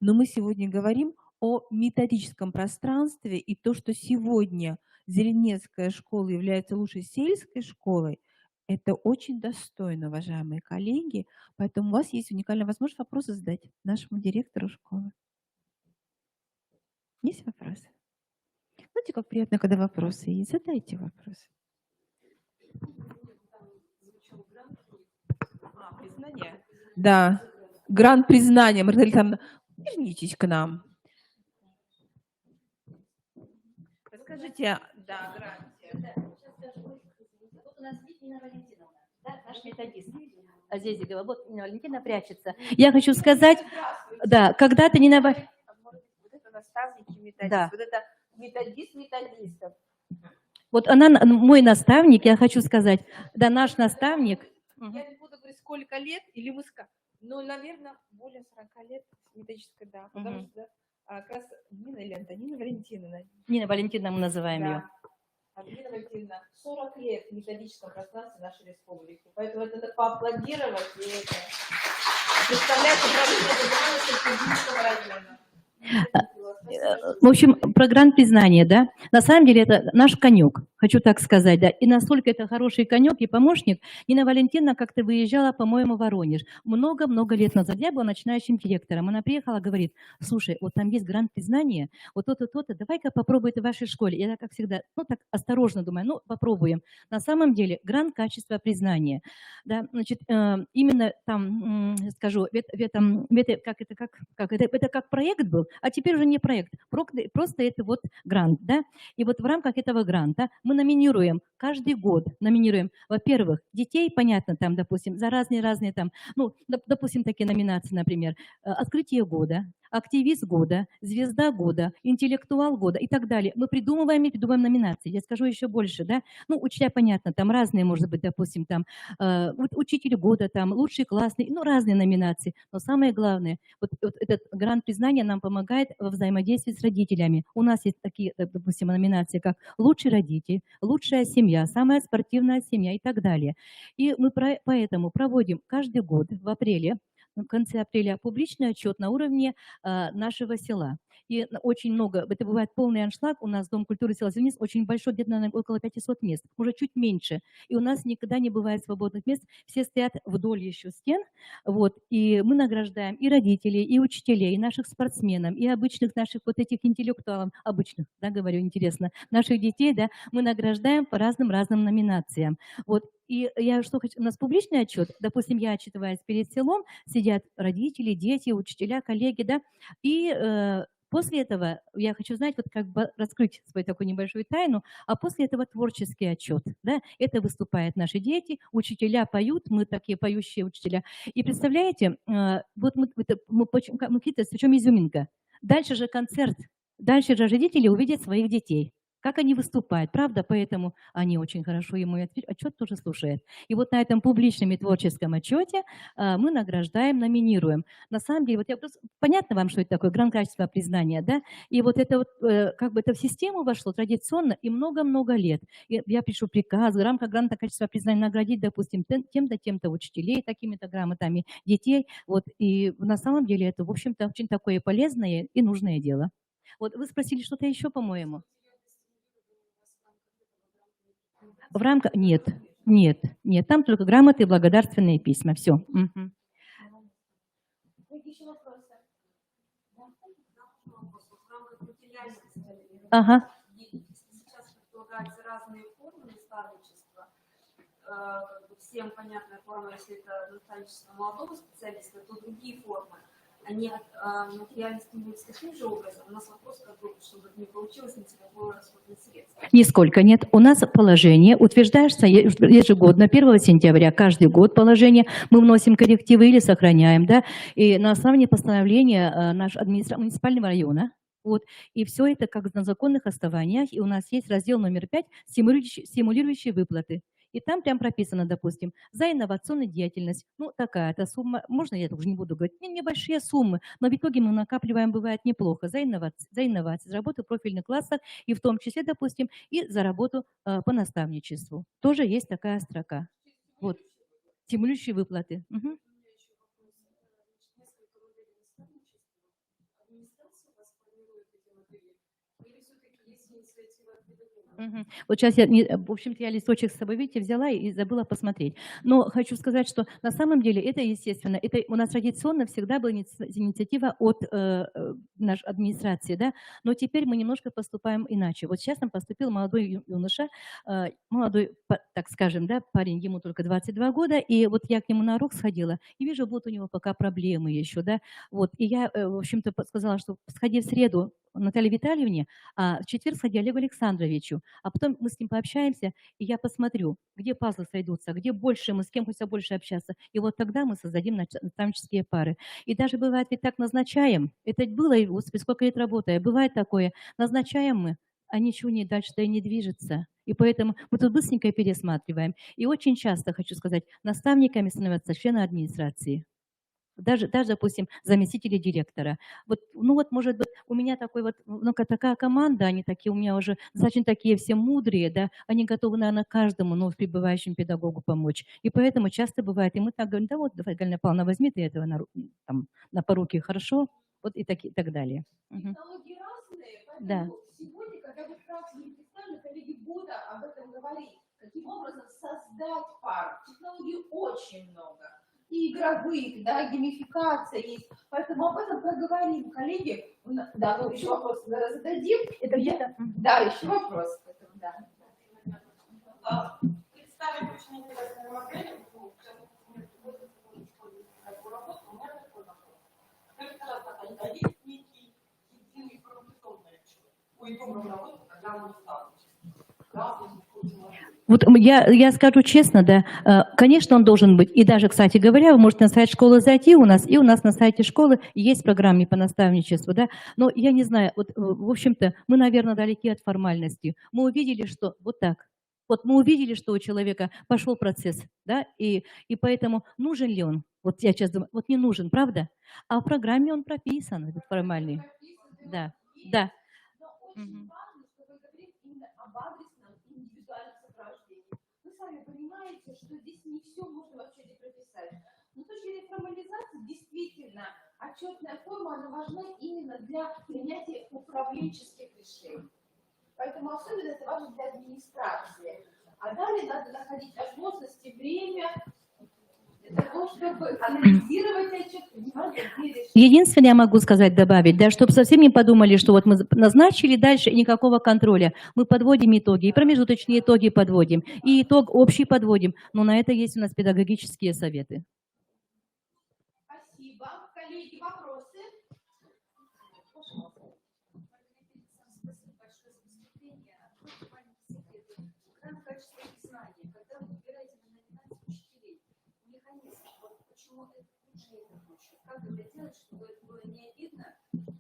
Но мы сегодня говорим о методическом пространстве, и то, что сегодня Зеленецкая школа является лучшей сельской школой, это очень достойно, уважаемые коллеги. Поэтому у вас есть уникальная возможность вопросы задать нашему директору школы. Есть вопросы? Знаете, как приятно, когда вопросы есть. Задайте вопросы. Признание? Да. Грант признания. Маргарита Александровна, вернитесь к нам. Расскажите. Да, гранте. Вот у нас здесь Нина Валентиновна, да, наш методист. А здесь вот Нина Валентиновна прячется. Я хочу сказать, да, когда-то Нина Валентиновна... Вот это наставники методист. Да. Вот это методист методистов. Вот она мой наставник, я хочу сказать, да, наш наставник. Я не буду говорить, сколько лет, или мы скажем, ну, наверное, более 40 лет методической, да, потому что как раз Нина или Антонина Валентиновна. Нина Валентиновна мы называем ее. Антонина Валентиновна, 40 лет в методическом пространстве нашей республики. Поэтому это надо поаплодировать. И это представляете правительство района. В общем, про грант признания, да, на самом деле это наш конек, хочу так сказать, да, и настолько это хороший конек и помощник. Нина Валентиновна как-то выезжала, по-моему, в Воронеж много-много лет назад. Я была начинающим директором, она приехала, говорит: слушай, вот там есть грант признания, вот то-то, то-то, давай-ка попробуй это в вашей школе. Я, как всегда, ну так осторожно думаю, ну попробуем. На самом деле грант качества признания, да, значит, именно там, скажу, это как проект был, а теперь уже не проект, просто это вот грант, да, и вот в рамках этого гранта мы номинируем каждый год, во-первых, детей, понятно, там, допустим, за разные там, ну, допустим, такие номинации, например, открытие года, активист года, звезда года, интеллектуал года и так далее. Мы придумываем номинации. Я скажу еще больше, да, ну, учителя, понятно, там разные, может быть, допустим, там, учитель года, там, лучший классный, ну, разные номинации, но самое главное, вот этот грант признания нам помогает во взаимодействии с родителями. У нас есть такие, допустим, номинации, как лучший родитель, лучшая семья, самая спортивная семья и так далее. И мы поэтому проводим каждый год в апреле, в конце апреля, публичный отчет на уровне нашего села. И очень много, это бывает полный аншлаг, у нас Дом культуры села Зеленец очень большой, где-то, наверное, около 500 мест, может, чуть меньше. И у нас никогда не бывает свободных мест, все стоят вдоль еще стен, вот, и мы награждаем и родителей, и учителей, и наших спортсменов, и обычных наших вот этих интеллектуалов, обычных, да, говорю, интересно, наших детей, да, мы награждаем по разным номинациям. Вот. И я что хочу, у нас публичный отчет, допустим, я отчитываюсь перед селом, сидят родители, дети, учителя, коллеги, да, и после этого я хочу знать, вот как бы раскрыть свою такую небольшую тайну, а после этого творческий отчет, да, это выступают наши дети, учителя поют, мы такие поющие учителя. И представляете, вот мы какие-то, в чем изюминка? Дальше же концерт, дальше же родители увидят своих детей. Как они выступают, правда? Поэтому они очень хорошо ему отчет тоже слушают. И вот на этом публичном и творческом отчете мы награждаем, номинируем. На самом деле, вот я просто, понятно вам, что это такое грант качества признания, да? И вот это вот, как бы это в систему вошло традиционно и много-много лет. Я пишу приказ, в рамках гранта качества признания наградить, допустим, тем-то, тем-то учителей, такими-то грамотами детей. Вот, и на самом деле это, в общем-то, очень такое полезное и нужное дело. Вот вы спросили что-то еще, по-моему? В рамках... Нет, там только грамоты и благодарственные письма. Все. Угу. Ага. Сейчас предполагаются разные формы наставничества. Всем понятная форма, если это наставничество молодого специалиста, то другие формы. Они материально стимулируются таким же образом. У нас вопрос, чтобы не получилось никакого расходных средств. Нисколько нет. У нас положение утверждается ежегодно, 1 сентября, каждый год положение. Мы вносим коррективы или сохраняем, да, и на основании постановления нашего муниципального района. Вот. И все это как на законных основаниях. И у нас есть раздел номер 5 «Стимулирующие выплаты». И там прям прописано, допустим, за инновационную деятельность, ну, такая-то сумма, можно я уже не буду говорить, небольшие суммы, но в итоге мы накапливаем, бывает неплохо, за инновации, за работу в профильных классах, и в том числе, допустим, и за работу по наставничеству. Тоже есть такая строка. Вот, стимулирующие выплаты. Угу. Вот сейчас я, в общем-то, я листочек с собой, видите, взяла и забыла посмотреть. Но хочу сказать, что на самом деле это, естественно, это у нас традиционно всегда была инициатива от нашей администрации, да, но теперь мы немножко поступаем иначе. Вот сейчас нам поступил молодой юноша, молодой, так скажем, да, парень, ему только 22 года, и вот я к нему на урок сходила, и вижу, вот у него пока проблемы еще, да, вот, и я, в общем-то, сказала, что сходи в среду Наталье Витальевне, а в четверг сходи Олегу Александровичу, а потом мы с ним пообщаемся, и я посмотрю, где пазлы сойдутся, где больше, мы с кем хочется больше общаться, и вот тогда мы создадим наставнические пары. И даже бывает, ведь так назначаем, это было, господи, сколько лет работаю, бывает такое, назначаем мы, а ничего не дальше-то и не движется. И поэтому мы тут быстренько пересматриваем. И очень часто, хочу сказать, наставниками становятся члены администрации. даже, допустим, заместители директора. Вот, ну вот, может быть, у меня такой вот, ну, такая команда, они такие у меня уже достаточно такие все мудрые, да, они готовы, наверное, каждому новому прибывающему педагогу помочь. И поэтому часто бывает, и мы так говорим, да вот, давай, Галина Павловна, возьми ты этого на поруки, хорошо? Вот и так далее. Мгм. Технологии разные, Да. поэтому сегодня, когда вы вкратце были представлены, коллеги будут об этом говорить. Каким образом создать парк? Технологий очень много. И игровых, да, геймификация есть. Поэтому об этом проговорим. Коллеги, да, ну еще вопрос зададим. Это где-то? Да, еще вопрос. Поэтому, да. Представить очень интересную модель. Сейчас такую работу, у меня такой вопрос. Скажите, пожалуйста, есть некий единый информационный отчет по итогам работы программы наставничества? Вот я скажу честно, да, конечно, он должен быть. И даже, кстати говоря, вы можете на сайт школы зайти у нас, и у нас на сайте школы есть программа по наставничеству, да. Но я не знаю, вот, в общем-то, мы, наверное, далеки от формальности. Мы увидели, что вот так. Вот мы увидели, что у человека пошел процесс, да, и поэтому нужен ли он? Вот я сейчас думаю, вот не нужен, правда? А в программе он прописан, этот формальный. Да, да. Но очень важно, что вы говорите именно об адресном и индивидуальном сопровождении. Вы сами понимаете, что здесь не все можно вообще не прописать. Но с точки зрения формализации, действительно, отчетная форма, она важна именно для принятия управленческих решений. Поэтому особенно это важно для администрации. А далее надо находить возможности, время для того, чтобы анализировать отчет, принимать такие решения. Единственное, я могу сказать, добавить, да, чтобы совсем не подумали, что вот мы назначили дальше и никакого контроля. Мы подводим итоги, и промежуточные итоги подводим, и итог общий подводим. Но на это есть у нас педагогические советы. Спасибо. Коллеги, вопросы? Спасибо большое за выступление. Маленький секрет. В качестве знаний, когда вы выбираете на номинацию учителей, механизм, вот почему это бюджет учат, как это делать, чтобы это было не обидно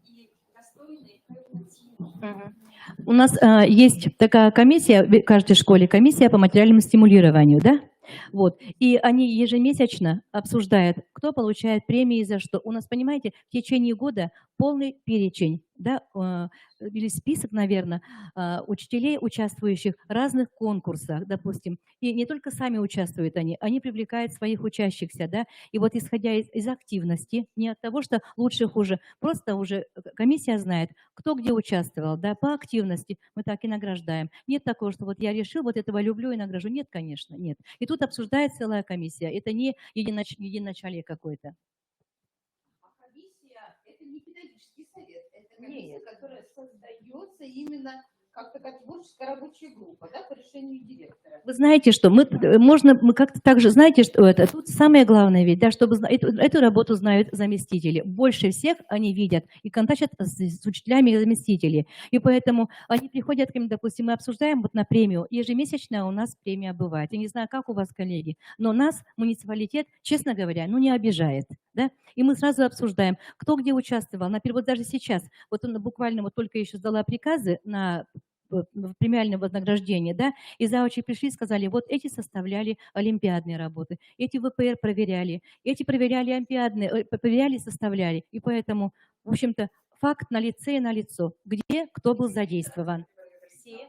и достойно и правильно оценить? У нас есть такая комиссия, в каждой школе комиссия по материальному стимулированию, да? Вот. И они ежемесячно обсуждают, кто получает премии за что. У нас, понимаете, в течение года полный перечень, да, или список, наверное, учителей, участвующих в разных конкурсах, допустим. И не только сами участвуют они привлекают своих учащихся, да. И вот исходя из активности, не от того, что лучше, хуже, просто уже комиссия знает, кто где участвовал, да, по активности мы так и награждаем. Нет такого, что вот я решил, вот этого люблю и награжу. Нет, конечно, нет. И тут обсуждает целая комиссия. Это не единоначалие какое-то. А комиссия – это не педагогический совет, это комиссия, которая создается именно как такая творческая рабочая группа, да, по решению директора. Вы знаете, что мы как-то также, знаете, что это, тут самое главное ведь, да, чтобы эту работу знают заместители. Больше всех они видят и контактят с учителями и заместителями. И поэтому они приходят к ним, допустим, мы обсуждаем вот на премию. Ежемесячно у нас премия бывает. Я не знаю, как у вас, коллеги, но нас муниципалитет, честно говоря, не обижает. Да? И мы сразу обсуждаем, кто где участвовал. Например, вот даже сейчас, вот он буквально вот только еще сдала приказы на премиальное вознаграждение, да, и заучи пришли и сказали, вот эти составляли олимпиадные работы, эти ВПР проверяли, эти проверяли олимпиадные, проверяли, составляли. И поэтому, в общем-то, факт налицо и налицо, где кто был задействован. Все.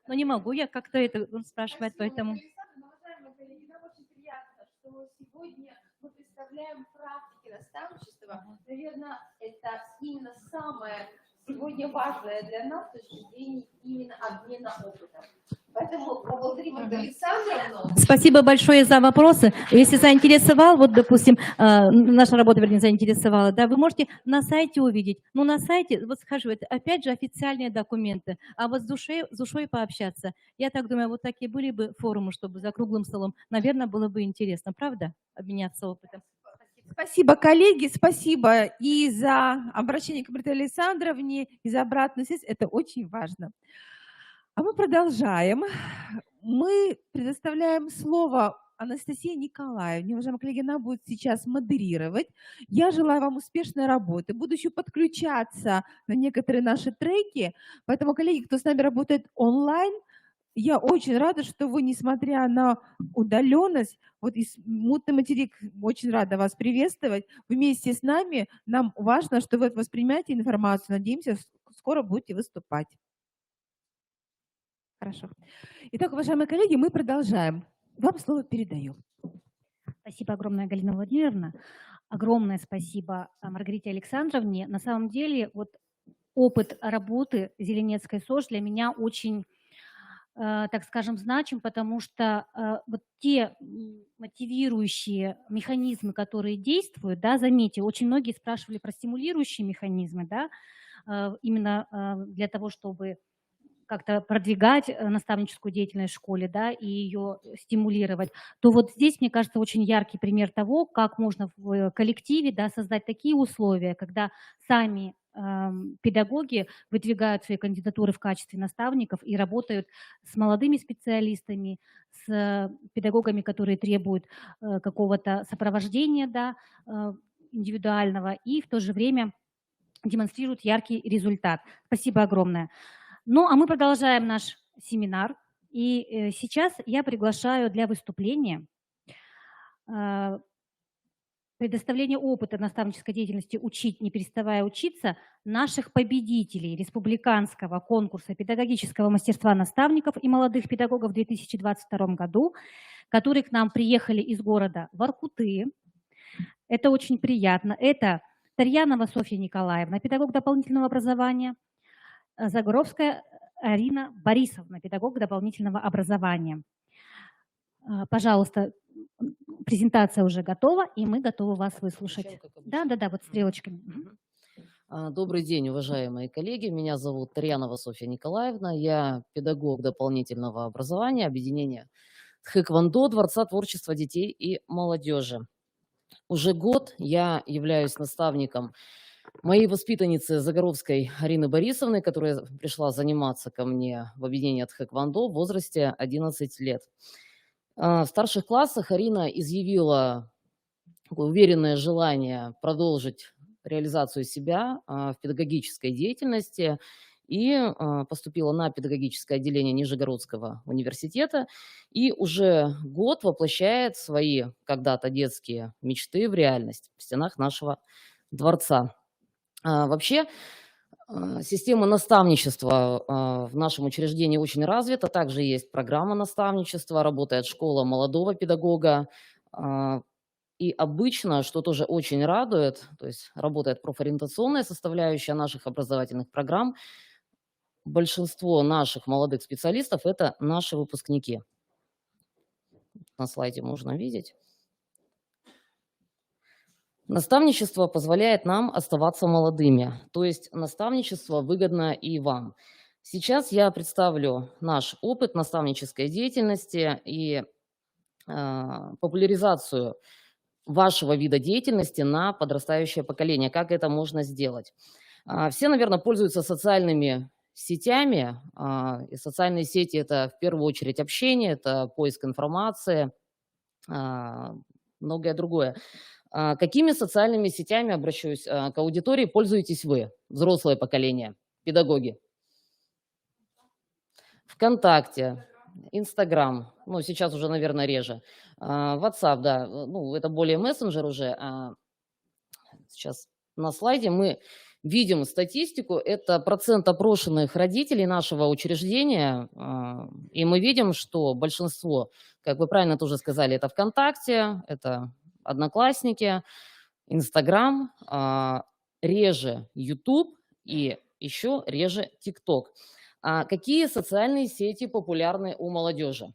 Но не могу я как-то это спрашивать, поэтому... Уважаемые коллеги, нам очень приятно, что сегодня мы представляем практики наставничества. Наверное, это именно самое сегодня важное для нас с точки зрения именно обмена опытом. Поэтому поблагодарим Ольгу Александровну. Спасибо большое за вопросы. Если заинтересовал, вот, допустим, наша работа, вернее, заинтересовала, да, вы можете на сайте увидеть. Ну, на сайте, вот скажу, это опять же официальные документы, а вот с душой пообщаться. Я так думаю, вот такие были бы форумы, чтобы за круглым столом, наверное, было бы интересно, правда, обменяться опытом. Спасибо, коллеги, спасибо и за обращение к Марии Александровне, и за обратную связь. Это очень важно. А мы продолжаем. Мы предоставляем слово Анастасии Николаевне. Уважаемые коллеги, она будет сейчас модерировать. Я желаю вам успешной работы. Буду еще подключаться на некоторые наши треки. Поэтому, коллеги, кто с нами работает онлайн, Я очень рада, что вы, несмотря на удаленность, вот из Мутный материк, очень рада вас приветствовать. Вместе с нами нам важно, что вы воспринимаете информацию. Надеемся, скоро будете выступать. Хорошо. Итак, уважаемые коллеги, мы продолжаем. Вам слово передаю. Спасибо огромное, Галина Владимировна. Огромное спасибо Маргарите Александровне. На самом деле, вот опыт работы Зеленецкой СОЖ для меня очень, так скажем, значим, потому что вот те мотивирующие механизмы, которые действуют, да, заметьте, очень многие спрашивали про стимулирующие механизмы, да, именно для того, чтобы как-то продвигать наставническую деятельность в школе, да, и ее стимулировать, то вот здесь, мне кажется, очень яркий пример того, как можно в коллективе, да, создать такие условия, когда сами педагоги выдвигают свои кандидатуры в качестве наставников и работают с молодыми специалистами, с педагогами, которые требуют какого-то сопровождения, да, индивидуального, и в то же время демонстрируют яркий результат. Спасибо огромное. Ну, а мы продолжаем наш семинар. И сейчас я приглашаю для выступления предоставления опыта наставнической деятельности «Учить, не переставая учиться» наших победителей республиканского конкурса педагогического мастерства наставников и молодых педагогов в 2022 году, которые к нам приехали из города Воркуты. Это очень приятно. Это Тарьянова Софья Николаевна, педагог дополнительного образования, Загоровская Арина Борисовна, педагог дополнительного образования. Пожалуйста, презентация уже готова, и мы готовы вас выслушать. Да, вот стрелочками. Добрый день, уважаемые коллеги. Меня зовут Тарьянова Софья Николаевна. Я педагог дополнительного образования объединения Тхэквондо Дворца творчества детей и молодежи. Уже год я являюсь наставником моей воспитанницы Загоровской Арины Борисовны, которая пришла заниматься ко мне в объединение Тхэквондо в возрасте 11 лет. В старших классах Арина изъявила такое уверенное желание продолжить реализацию себя в педагогической деятельности и поступила на педагогическое отделение Нижегородского университета и уже год воплощает свои когда-то детские мечты в реальность в стенах нашего дворца. Вообще, система наставничества в нашем учреждении очень развита. Также есть программа наставничества, работает школа молодого педагога. И обычно, что тоже очень радует, то есть работает профориентационная составляющая наших образовательных программ. Большинство наших молодых специалистов – это наши выпускники. На слайде можно видеть. Наставничество позволяет нам оставаться молодыми, то есть наставничество выгодно и вам. Сейчас я представлю наш опыт наставнической деятельности и популяризацию вашего вида деятельности на подрастающее поколение. Как это можно сделать? Все, наверное, пользуются социальными сетями. И социальные сети – это в первую очередь общение, это поиск информации, многое другое. Какими социальными сетями, обращаюсь к аудитории, пользуетесь вы, взрослое поколение, педагоги? ВКонтакте, Инстаграм, ну, сейчас уже, наверное, реже. WhatsApp, да, ну, это более мессенджер уже. Сейчас на слайде мы видим статистику, это процент опрошенных родителей нашего учреждения, и мы видим, что большинство, как вы правильно тоже сказали, это ВКонтакте, это Одноклассники, Инстаграм, реже YouTube и еще реже ТикТок. Какие социальные сети популярны у молодежи?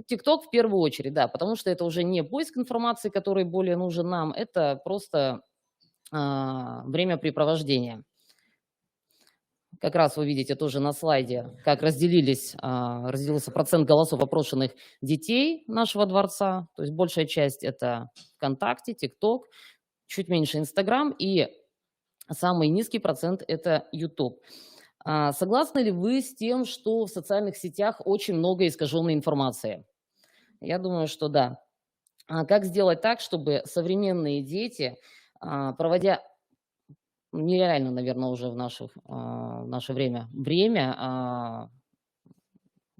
ТикТок в первую очередь, да, потому что это уже не поиск информации, который более нужен нам, это просто времяпрепровождение. Как раз вы видите тоже на слайде, как разделился процент голосов опрошенных детей нашего дворца. То есть большая часть – это ВКонтакте, ТикТок, чуть меньше Инстаграм и самый низкий процент – это YouTube. Согласны ли вы с тем, что в социальных сетях очень много искаженной информации? Я думаю, что да. Как сделать так, чтобы современные дети, проводя нереально, наверное, уже в наше время,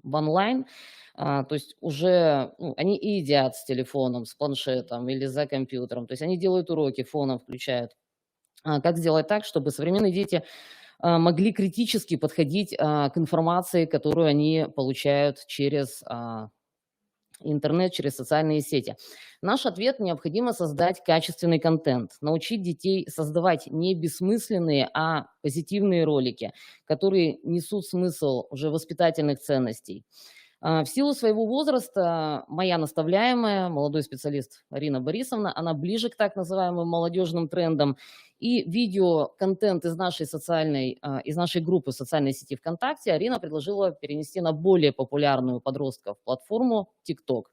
в онлайн. То есть уже они и едят с телефоном, с планшетом или за компьютером. То есть они делают уроки, фоном включают. Как сделать так, чтобы современные дети могли критически подходить к информации, которую они получают через интернет, через социальные сети. Наш ответ – необходимо создать качественный контент, научить детей создавать не бессмысленные, а позитивные ролики, которые несут смысл уже воспитательных ценностей. В силу своего возраста моя наставляемая, молодой специалист Арина Борисовна, она ближе к так называемым молодежным трендам. И видеоконтент из нашей группы в социальной сети ВКонтакте Арина предложила перенести на более популярную подростков платформу TikTok.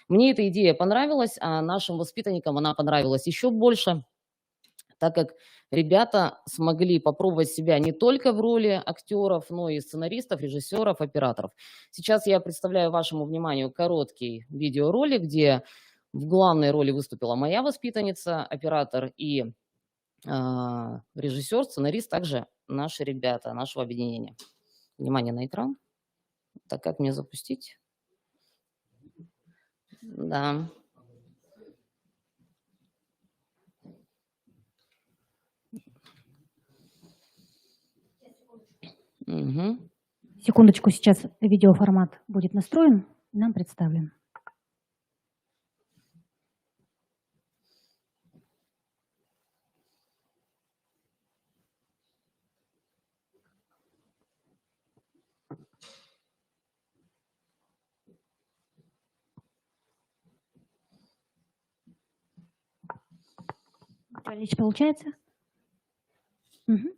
Мне эта идея понравилась, а нашим воспитанникам она понравилась еще больше, так как ребята смогли попробовать себя не только в роли актеров, но и сценаристов, режиссеров, операторов. Сейчас я представляю вашему вниманию короткий видеоролик, где в главной роли выступила моя воспитанница, оператор и режиссер, сценарист, также наши ребята, нашего объединения. Внимание на экран. Так, как мне запустить? Да. Угу. Секундочку, сейчас видеоформат будет настроен, и нам представлен. Ильич, получается? Угу.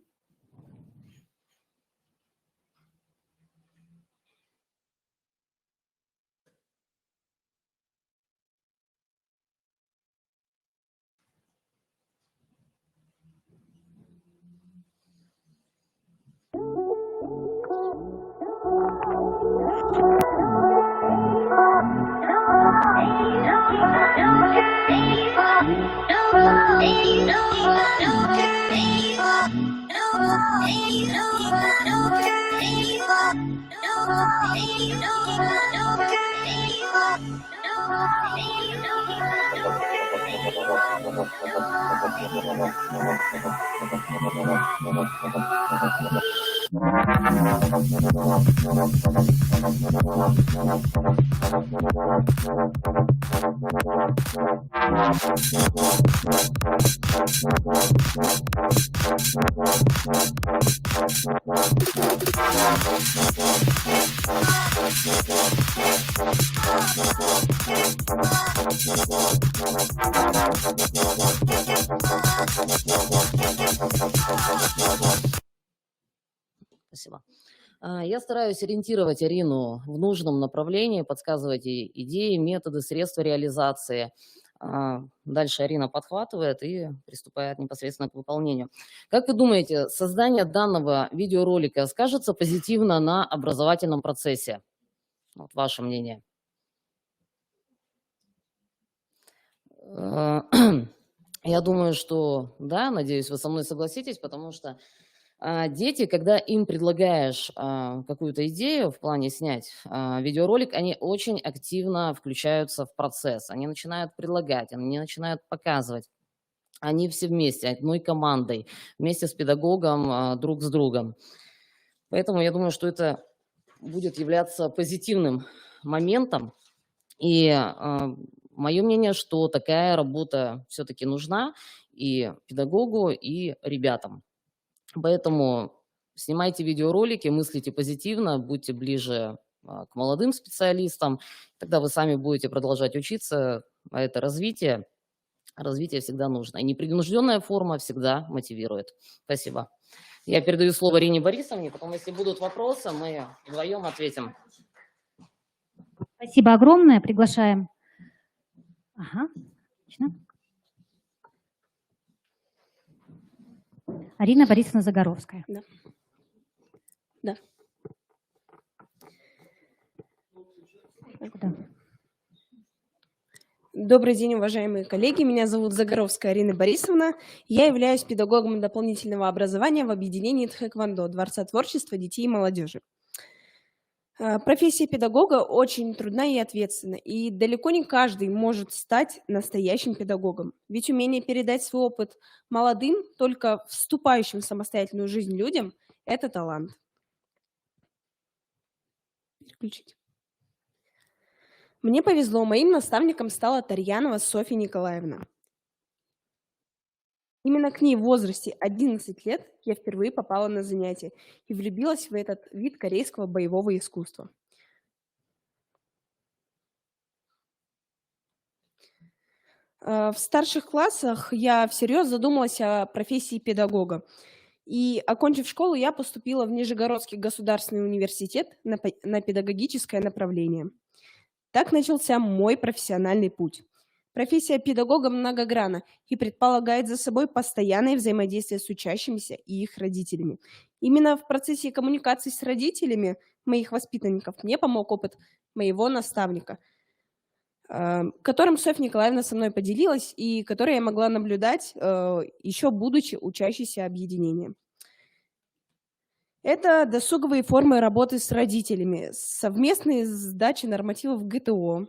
Спасибо. Я стараюсь ориентировать Арину в нужном направлении, подсказывать ей идеи, методы, средства реализации. Дальше Арина подхватывает и приступает непосредственно к выполнению. Как вы думаете, создание данного видеоролика скажется позитивно на образовательном процессе? Вот ваше мнение. Я думаю, что да, надеюсь, вы со мной согласитесь, потому что дети, когда им предлагаешь какую-то идею в плане снять видеоролик, они очень активно включаются в процесс. Они начинают предлагать, они начинают показывать. Они все вместе, одной командой, вместе с педагогом, друг с другом. Поэтому я думаю, что это будет являться позитивным моментом. И мое мнение, что такая работа все-таки нужна и педагогу, и ребятам. Поэтому снимайте видеоролики, мыслите позитивно, будьте ближе к молодым специалистам, тогда вы сами будете продолжать учиться, а это развитие. Развитие всегда нужно. И непринужденная форма всегда мотивирует. Спасибо. Я передаю слово Ирине Борисовне, потом, если будут вопросы, мы вдвоем ответим. Спасибо огромное. Приглашаем. Ага, отлично. Арина Борисовна Загоровская. Да. Да. Да. Добрый день, уважаемые коллеги. Меня зовут Загоровская Арина Борисовна. Я являюсь педагогом дополнительного образования в объединении Тхэквондо Дворца творчества детей и молодежи. Профессия педагога очень трудна и ответственна, и далеко не каждый может стать настоящим педагогом. Ведь умение передать свой опыт молодым, только вступающим в самостоятельную жизнь людям – это талант. Переключить. Мне повезло, моим наставником стала Тарьянова Софья Николаевна. Именно к ней в возрасте 11 лет я впервые попала на занятия и влюбилась в этот вид корейского боевого искусства. В старших классах я всерьез задумалась о профессии педагога. И, окончив школу, я поступила в Нижегородский государственный университет на педагогическое направление. Так начался мой профессиональный путь. Профессия педагога многогранна и предполагает за собой постоянное взаимодействие с учащимися и их родителями. Именно в процессе коммуникации с родителями моих воспитанников мне помог опыт моего наставника, которым Софья Николаевна со мной поделилась и который я могла наблюдать, еще будучи учащейся объединения. Это досуговые формы работы с родителями, совместные сдачи нормативов ГТО,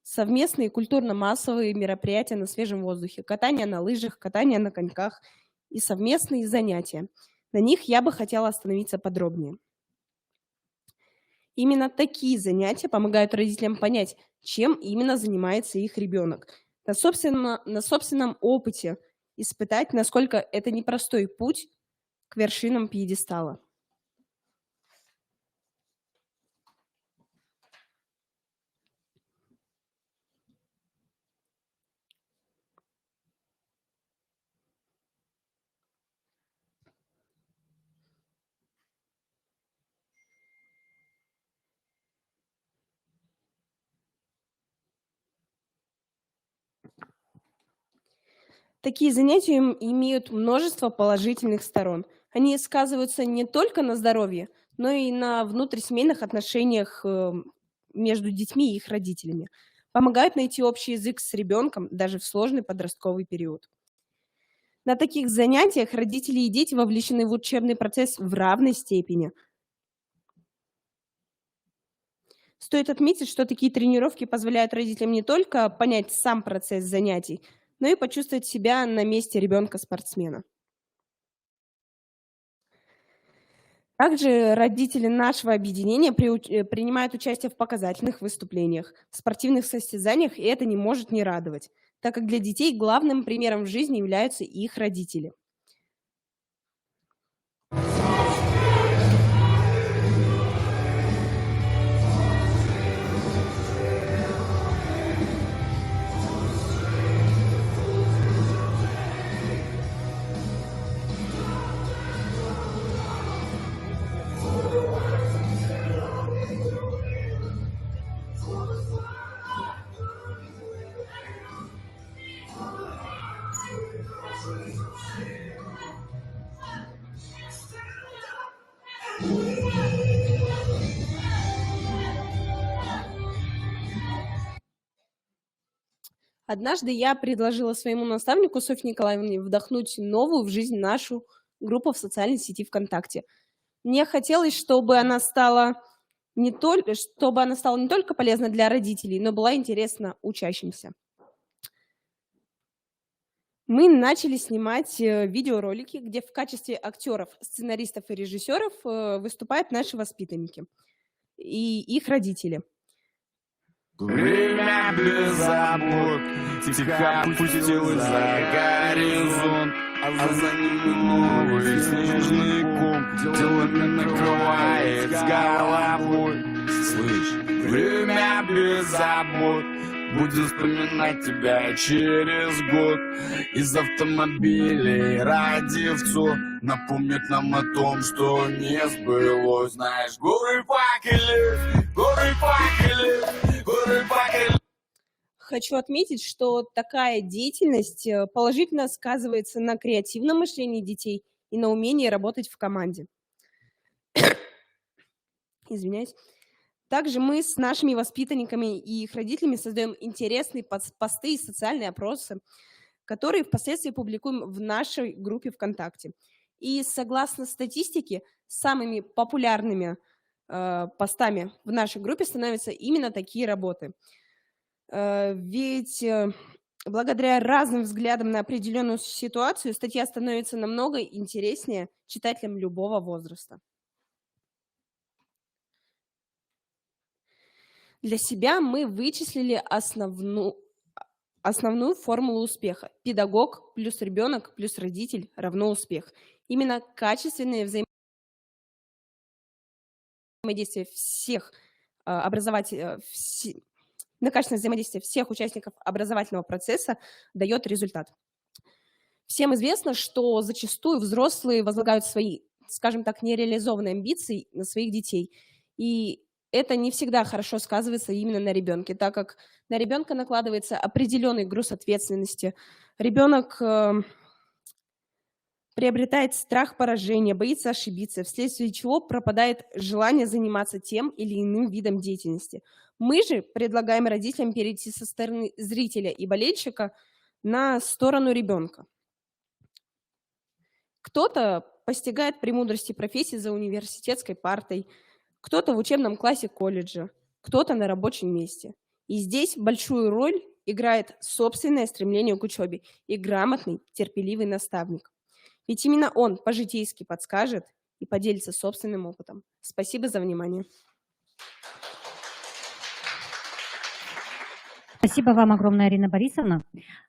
совместные культурно-массовые мероприятия на свежем воздухе, катание на лыжах, катание на коньках и совместные занятия. На них я бы хотела остановиться подробнее. Именно такие занятия помогают родителям понять, чем именно занимается их ребенок, на собственном опыте испытать, насколько это непростой путь к вершинам пьедестала. Такие занятия имеют множество положительных сторон. Они сказываются не только на здоровье, но и на внутрисемейных отношениях между детьми и их родителями. Помогают найти общий язык с ребенком даже в сложный подростковый период. На таких занятиях родители и дети вовлечены в учебный процесс в равной степени. Стоит отметить, что такие тренировки позволяют родителям не только понять сам процесс занятий, но и почувствовать себя на месте ребенка-спортсмена. Также родители нашего объединения принимают участие в показательных выступлениях, в спортивных состязаниях, и это не может не радовать, так как для детей главным примером в жизни являются их родители. Однажды я предложила своему наставнику Софье Николаевне вдохнуть новую в жизнь нашу группу в социальной сети ВКонтакте. Мне хотелось, чтобы она стала не только полезна для родителей, но была интересна учащимся. Мы начали снимать видеоролики, где в качестве актеров, сценаристов и режиссеров выступают наши воспитанники и их родители. Время без забот тихо опустилось за горизонт, а за ним новый снежный ком делами накрывает с головой. Слышь, время без забот будет вспоминать тебя через год. Из автомобилей радиовцов напомнит нам о том, что не сбылось. Знаешь, горы факелы, горы факелы, горы факелы. Хочу отметить, что такая деятельность положительно сказывается на креативном мышлении детей и на умении работать в команде. Извиняюсь. Также мы с нашими воспитанниками и их родителями создаем интересные посты и социальные опросы, которые впоследствии публикуем в нашей группе ВКонтакте. И согласно статистике, самыми популярными постами в нашей группе становятся именно такие работы. Ведь благодаря разным взглядам на определенную ситуацию статья становится намного интереснее читателям любого возраста. Для себя мы вычислили основную формулу успеха. Педагог плюс ребенок плюс родитель равно успех. Именно качественное взаимодействие всех качественное взаимодействие всех участников образовательного процесса дает результат. Всем известно, что зачастую взрослые возлагают свои, скажем так, нереализованные амбиции на своих детей. И это не всегда хорошо сказывается именно на ребенке, так как на ребенка накладывается определенный груз ответственности. Ребенок приобретает страх поражения, боится ошибиться, вследствие чего пропадает желание заниматься тем или иным видом деятельности. Мы же предлагаем родителям перейти со стороны зрителя и болельщика на сторону ребенка. Кто-то постигает премудрости профессии за университетской партой, кто-то в учебном классе колледжа, кто-то на рабочем месте. И здесь большую роль играет собственное стремление к учебе и грамотный, терпеливый наставник. Ведь именно он по-житейски подскажет и поделится собственным опытом. Спасибо за внимание. Спасибо вам огромное, Арина Борисовна.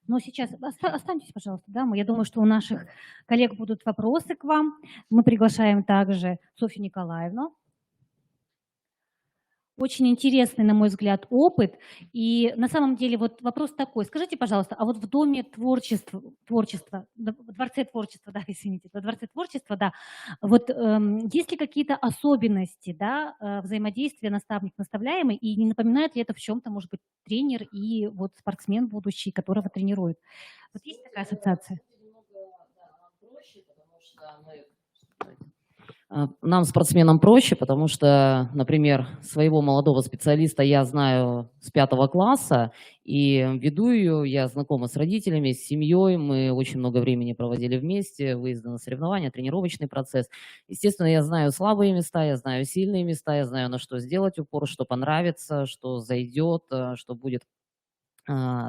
Но сейчас останьтесь, пожалуйста, да, я думаю, что у наших коллег будут вопросы к вам. Мы приглашаем также Софью Николаевну. Очень интересный, на мой взгляд, опыт. И на самом деле вот вопрос такой. Скажите, пожалуйста, а вот в Доме творчества, в Дворце творчества, да, извините, во Дворце творчества, да, вот есть ли какие-то особенности, да, взаимодействия наставник-наставляемый, и не напоминает ли это в чем-то, может быть, тренер и вот спортсмен будущий, которого тренирует? Вот есть такая ассоциация? Нам, спортсменам, проще, потому что, например, своего молодого специалиста я знаю с 5 класса, и веду ее, я знакома с родителями, с семьей, мы очень много времени проводили вместе, выезды на соревнования, тренировочный процесс. Естественно, я знаю слабые места, я знаю сильные места, я знаю, на что сделать упор, что понравится, что зайдет, что будет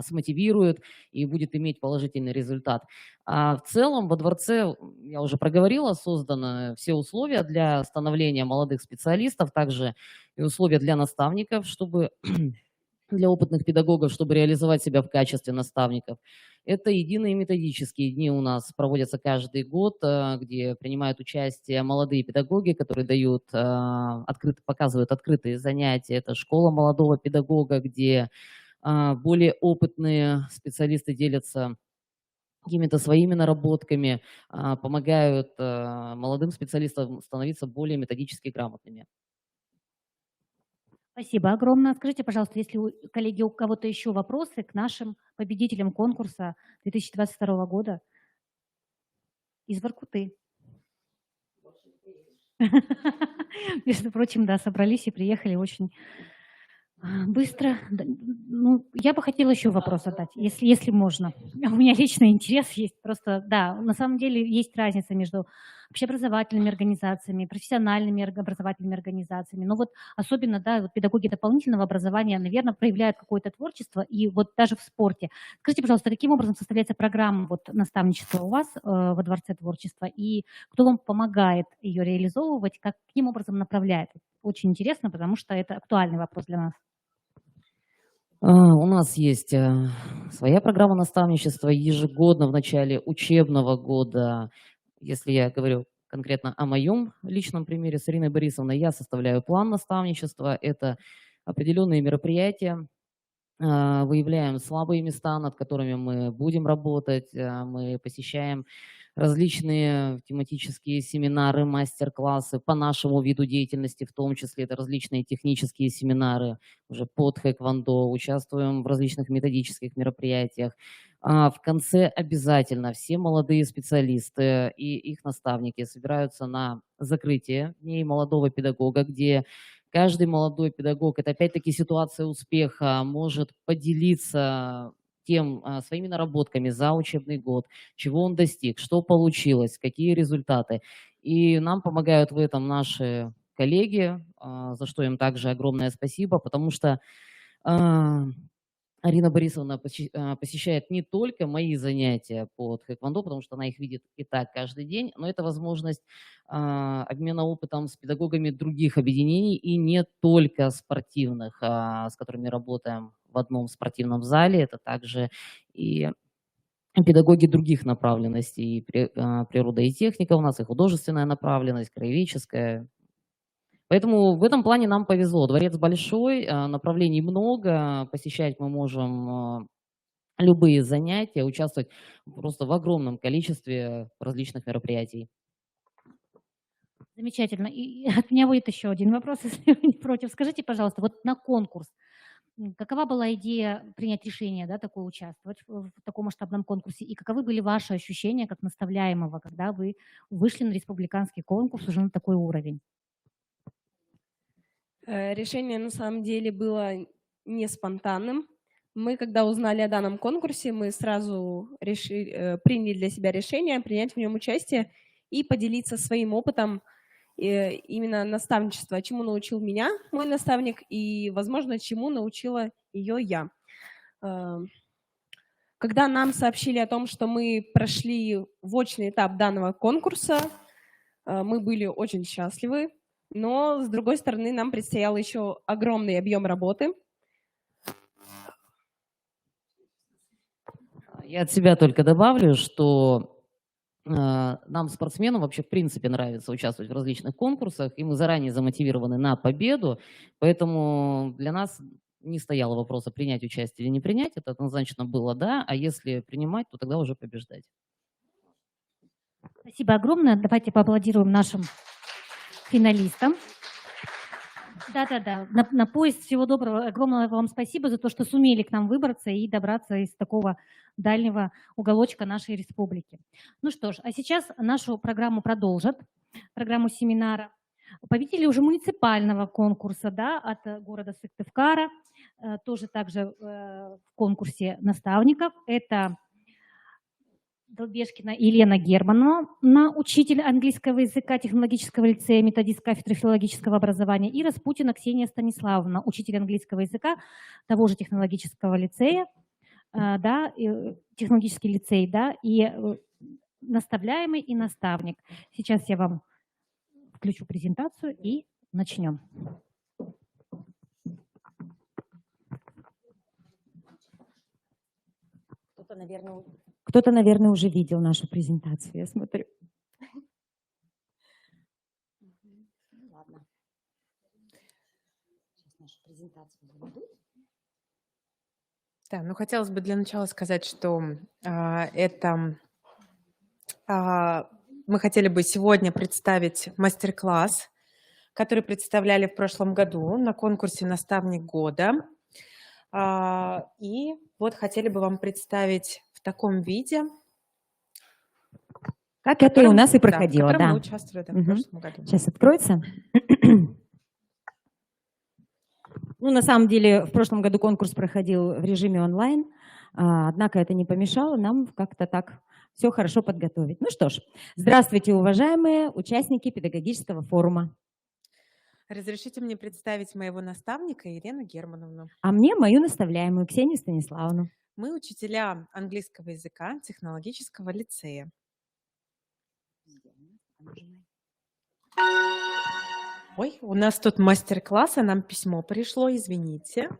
смотивирует и будет иметь положительный результат. А в целом во дворце, я уже проговорила, созданы все условия для становления молодых специалистов, также и условия для наставников, чтобы для опытных педагогов, чтобы реализовать себя в качестве наставников. Это единые методические дни у нас проводятся каждый год, где принимают участие молодые педагоги, которые показывают открытые занятия. Это школа молодого педагога, где более опытные специалисты делятся какими-то своими наработками, помогают молодым специалистам становиться более методически грамотными. Спасибо огромное. Скажите, пожалуйста, если, коллеги, у кого-то еще вопросы к нашим победителям конкурса 2022 года из Воркуты. Между прочим, да, собрались и приехали очень быстро. Ну, я бы хотела еще вопрос задать, если можно. У меня личный интерес есть. Просто, да, на самом деле есть разница между общеобразовательными организациями, профессиональными образовательными организациями. Но вот особенно, да, вот педагоги дополнительного образования, наверное, проявляют какое-то творчество, и вот даже в спорте. Скажите, пожалуйста, каким образом составляется программа вот наставничества у вас во Дворце творчества, и кто вам помогает ее реализовывать, каким образом направляет? Очень интересно, потому что это актуальный вопрос для нас. У нас есть своя программа наставничества ежегодно в начале учебного года. Если я говорю конкретно о моем личном примере с Ириной Борисовной, я составляю план наставничества. Это определенные мероприятия. Выявляем слабые места, над которыми мы будем работать. Мы посещаем различные тематические семинары, мастер-классы по нашему виду деятельности, в том числе это различные технические семинары уже под хэквондо, участвуем в различных методических мероприятиях. В конце обязательно все молодые специалисты и их наставники собираются на закрытие Дней молодого педагога, где каждый молодой педагог, это опять-таки ситуация успеха, может поделиться своими наработками за учебный год, чего он достиг, что получилось, какие результаты. И нам помогают в этом наши коллеги, за что им также огромное спасибо, потому что а, Арина Борисовна посещает не только мои занятия по тхэквондо, потому что она их видит и так каждый день, но это возможность обмена опытом с педагогами других объединений и не только спортивных, с которыми работаем в одном спортивном зале, это также и педагоги других направленностей, и природа и техника у нас, и художественная направленность, краеведческая. Поэтому в этом плане нам повезло. Дворец большой, направлений много, посещать мы можем любые занятия, участвовать просто в огромном количестве различных мероприятий. Замечательно. И от меня будет еще один вопрос, если вы не против. Скажите, пожалуйста, вот на конкурс, какова была идея принять решение, да, такое участвовать в таком масштабном конкурсе? И каковы были ваши ощущения как наставляемого, когда вы вышли на республиканский конкурс уже на такой уровень? Решение на самом деле было не спонтанным. Мы, когда узнали о данном конкурсе, мы сразу приняли для себя решение принять в нем участие и поделиться своим опытом именно наставничества, чему научил меня мой наставник и, возможно, чему научила ее я. Когда нам сообщили о том, что мы прошли вводный этап данного конкурса, мы были очень счастливы, но, с другой стороны, нам предстоял еще огромный объем работы. Я от себя только добавлю, что нам, спортсменам, вообще в принципе нравится участвовать в различных конкурсах, и мы заранее замотивированы на победу, поэтому для нас не стояло вопроса принять участие или не принять, это однозначно было да, а если принимать, то тогда уже побеждать. Спасибо огромное. Давайте поаплодируем нашим финалистам. Да-да-да, на поезд. Всего доброго. Огромное вам спасибо за то, что сумели к нам выбраться и добраться из такого дальнего уголочка нашей республики. Ну что ж, а сейчас нашу программу продолжат, программу семинара. Победители уже муниципального конкурса, да, от города Сыктывкара, тоже также в конкурсе наставников. Это Долбешкина Елена Германовна, учитель английского языка технологического лицея, методист кафедры филологического образования, и Распутина Ксения Станиславовна, учитель английского языка того же технологического лицея, да, технологический лицей, да, и наставляемый и наставник. Сейчас я вам включу презентацию и начнем. Кто-то, наверное, уже видел нашу презентацию, я смотрю. Ладно. Сейчас нашу презентацию заведут. Да, ну хотелось бы для начала сказать, что мы хотели бы сегодня представить мастер-класс, который представляли в прошлом году на конкурсе «Наставник года». И вот хотели бы вам представить в таком виде. Как это и у нас и проходило, в котором да. мы участвовали в прошлом году. Сейчас откроется. Ну, на самом деле, в прошлом году конкурс проходил в режиме онлайн, однако это не помешало нам как-то так все хорошо подготовить. Ну что ж, здравствуйте, уважаемые участники педагогического форума. Разрешите мне представить моего наставника Елену Германовну. А мне мою наставляемую Ксению Станиславовну. Мы учителя английского языка технологического лицея. Ой, у нас тут мастер-класс, а нам письмо пришло, извините.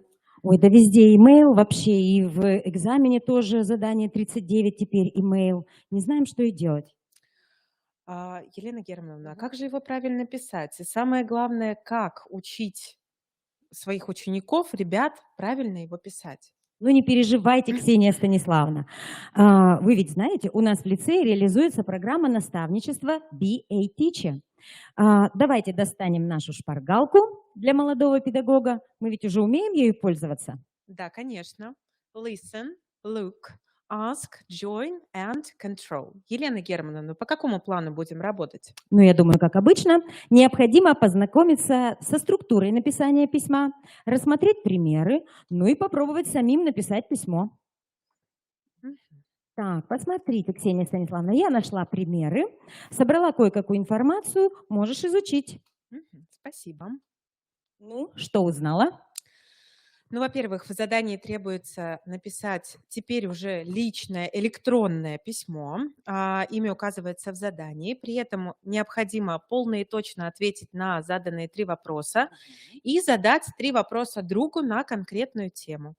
Ой, да везде имейл вообще, и в экзамене тоже задание 39 теперь имейл. Не знаем, что и делать. Елена Германовна, а как же его правильно писать? И самое главное, как учить своих учеников, ребят, правильно его писать? Ну не переживайте, Ксения Станиславовна. Вы ведь знаете, у нас в лицее реализуется программа наставничества Be a Teacher. Давайте достанем нашу шпаргалку для молодого педагога. Мы ведь уже умеем ею пользоваться. Да, конечно. Listen, look, ask, join and control. Елена Германовна, по какому плану будем работать? Ну, я думаю, как обычно, необходимо познакомиться со структурой написания письма, рассмотреть примеры, ну и попробовать самим написать письмо. Так, посмотрите, Ксения Станиславовна, я нашла примеры, собрала кое-какую информацию, можешь изучить. Спасибо. Ну, что узнала? Ну, во-первых, в задании требуется написать теперь уже личное электронное письмо. Имя указывается в задании. При этом необходимо полно и точно ответить на заданные 3 вопроса и задать 3 вопроса другу на конкретную тему.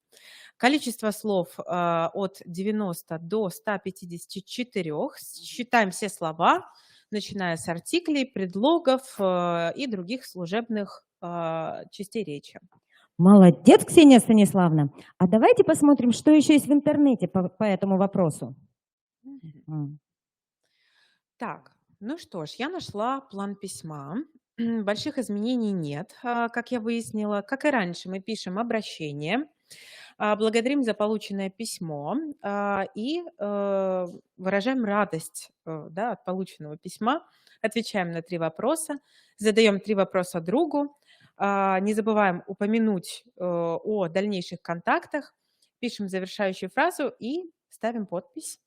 Количество слов от 90 до 154. Считаем все слова, начиная с артиклей, предлогов и других служебных частей речи. Молодец, Ксения Станиславовна. А давайте посмотрим, что еще есть в интернете по этому вопросу. Так, ну что ж, я нашла план письма. Больших изменений нет, как я выяснила. Как и раньше, мы пишем обращение, благодарим за полученное письмо и выражаем радость да, от полученного письма, отвечаем на 3 вопроса, задаем 3 вопроса другу, не забываем упомянуть о дальнейших контактах, пишем завершающую фразу и ставим подпись.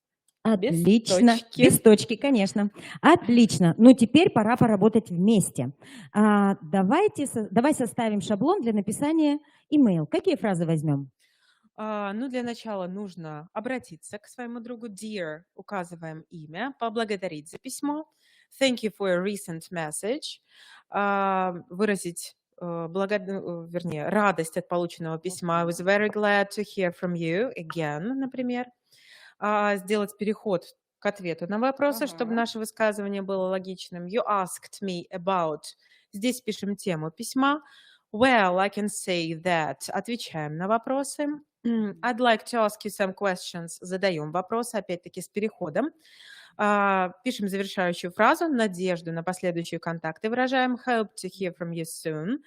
Отлично. точки. Без точки, конечно. Отлично. Ну, теперь пора поработать вместе. Давай составим шаблон для написания имейл. Какие фразы возьмем? Ну, для начала нужно обратиться к своему другу. Dear, указываем имя, поблагодарить за письмо. Thank you for a recent message. Выразить радость от полученного письма. I was very glad to hear from you again, например. Сделать переход к ответу на вопросы, чтобы наше высказывание было логичным. You asked me about. Здесь пишем тему письма. Well, I can say that. Отвечаем на вопросы. I'd like to ask you some questions. Задаем вопросы, опять-таки с переходом. Пишем завершающую фразу, надежду на последующие контакты выражаем. Hope to hear from you soon.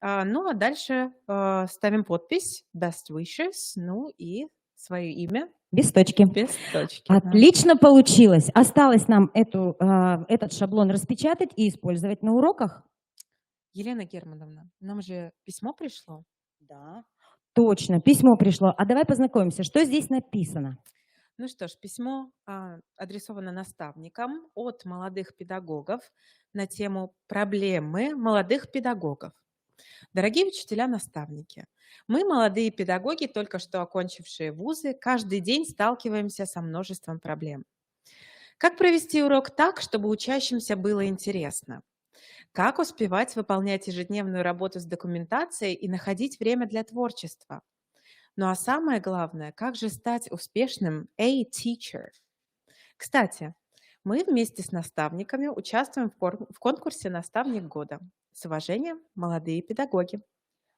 Ну, а дальше ставим подпись Best wishes, ну и свое имя. Без точки. Без точки. Да. Отлично получилось. Осталось нам этот шаблон распечатать и использовать на уроках. Елена Германовна, нам же письмо пришло? Да. Точно, письмо пришло. А давай познакомимся, что здесь написано. Ну что ж, письмо адресовано наставникам от молодых педагогов на тему проблемы молодых педагогов. Дорогие учителя-наставники, мы, молодые педагоги, только что окончившие вузы, каждый день сталкиваемся со множеством проблем. Как провести урок так, чтобы учащимся было интересно? Как успевать выполнять ежедневную работу с документацией и находить время для творчества? Ну а самое главное, как же стать успешным A-teacher? Кстати, мы вместе с наставниками участвуем в конкурсе «Наставник года». С уважением, молодые педагоги.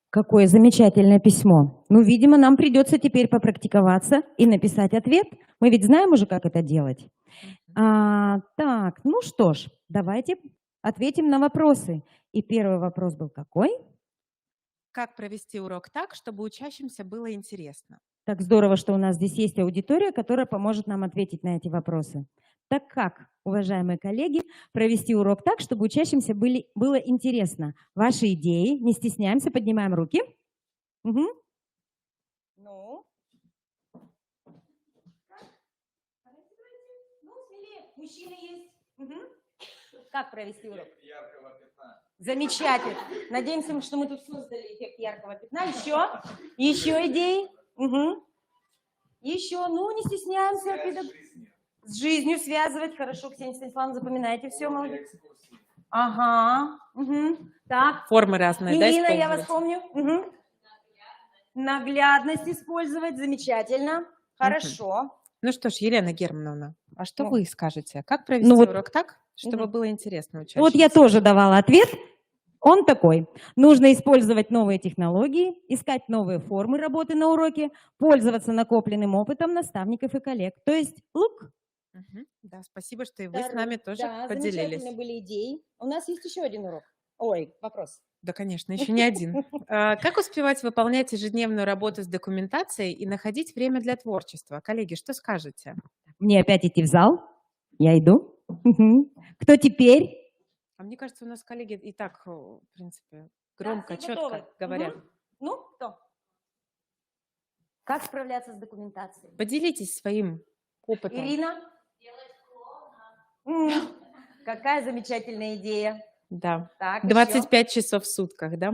Какое замечательное письмо. Ну, видимо, нам придется теперь попрактиковаться и написать ответ. Мы ведь знаем уже, как это делать. Так, ну что ж, давайте ответим на вопросы. И первый вопрос был какой? Как провести урок так, чтобы учащимся было интересно? Так здорово, что у нас здесь есть аудитория, которая поможет нам ответить на эти вопросы. Так как, уважаемые коллеги, провести урок так, чтобы учащимся было интересно? Ваши идеи, не стесняемся, поднимаем руки. Угу. Ну? Мужчины есть. Угу. Как провести урок? Яркого пятна. Замечательно. Надеемся, что мы тут создали эффект яркого пятна. Еще? Еще идеи? Угу. Еще? Ну, не стесняемся. С жизнью связывать. Хорошо, Ксения Станиславовна, запоминайте все. Ага. Угу. Так. Формы разные, да, Ирина, я использовать? вас помню. Угу. Наглядность использовать. Замечательно. Хорошо. Ну что ж, Елена Германовна, а что Ну. вы скажете? Как провести вот- урок так, чтобы Мгм. было интересно учащимся? Вот я тоже давала ответ. Он такой. Нужно использовать новые технологии, искать новые формы работы на уроке, пользоваться накопленным опытом наставников и коллег. То есть лук. Мгм. Да, спасибо, что и вы с нами тоже поделились. Замечательные были идеи. У нас есть еще один урок. Ой, вопрос. Да, конечно, еще не один. Как успевать выполнять ежедневную работу с документацией и находить время для творчества? Коллеги, что скажете? Мне опять идти в зал? Я иду. Мгм. Кто теперь? А мне кажется, у нас коллеги и так, в принципе, громко, все четко готовы. говорят. Мгм. Ну, кто? Как справляться с документацией? Поделитесь своим опытом. Ирина? Какая замечательная идея. Да. Так, 25 часов в сутках, да?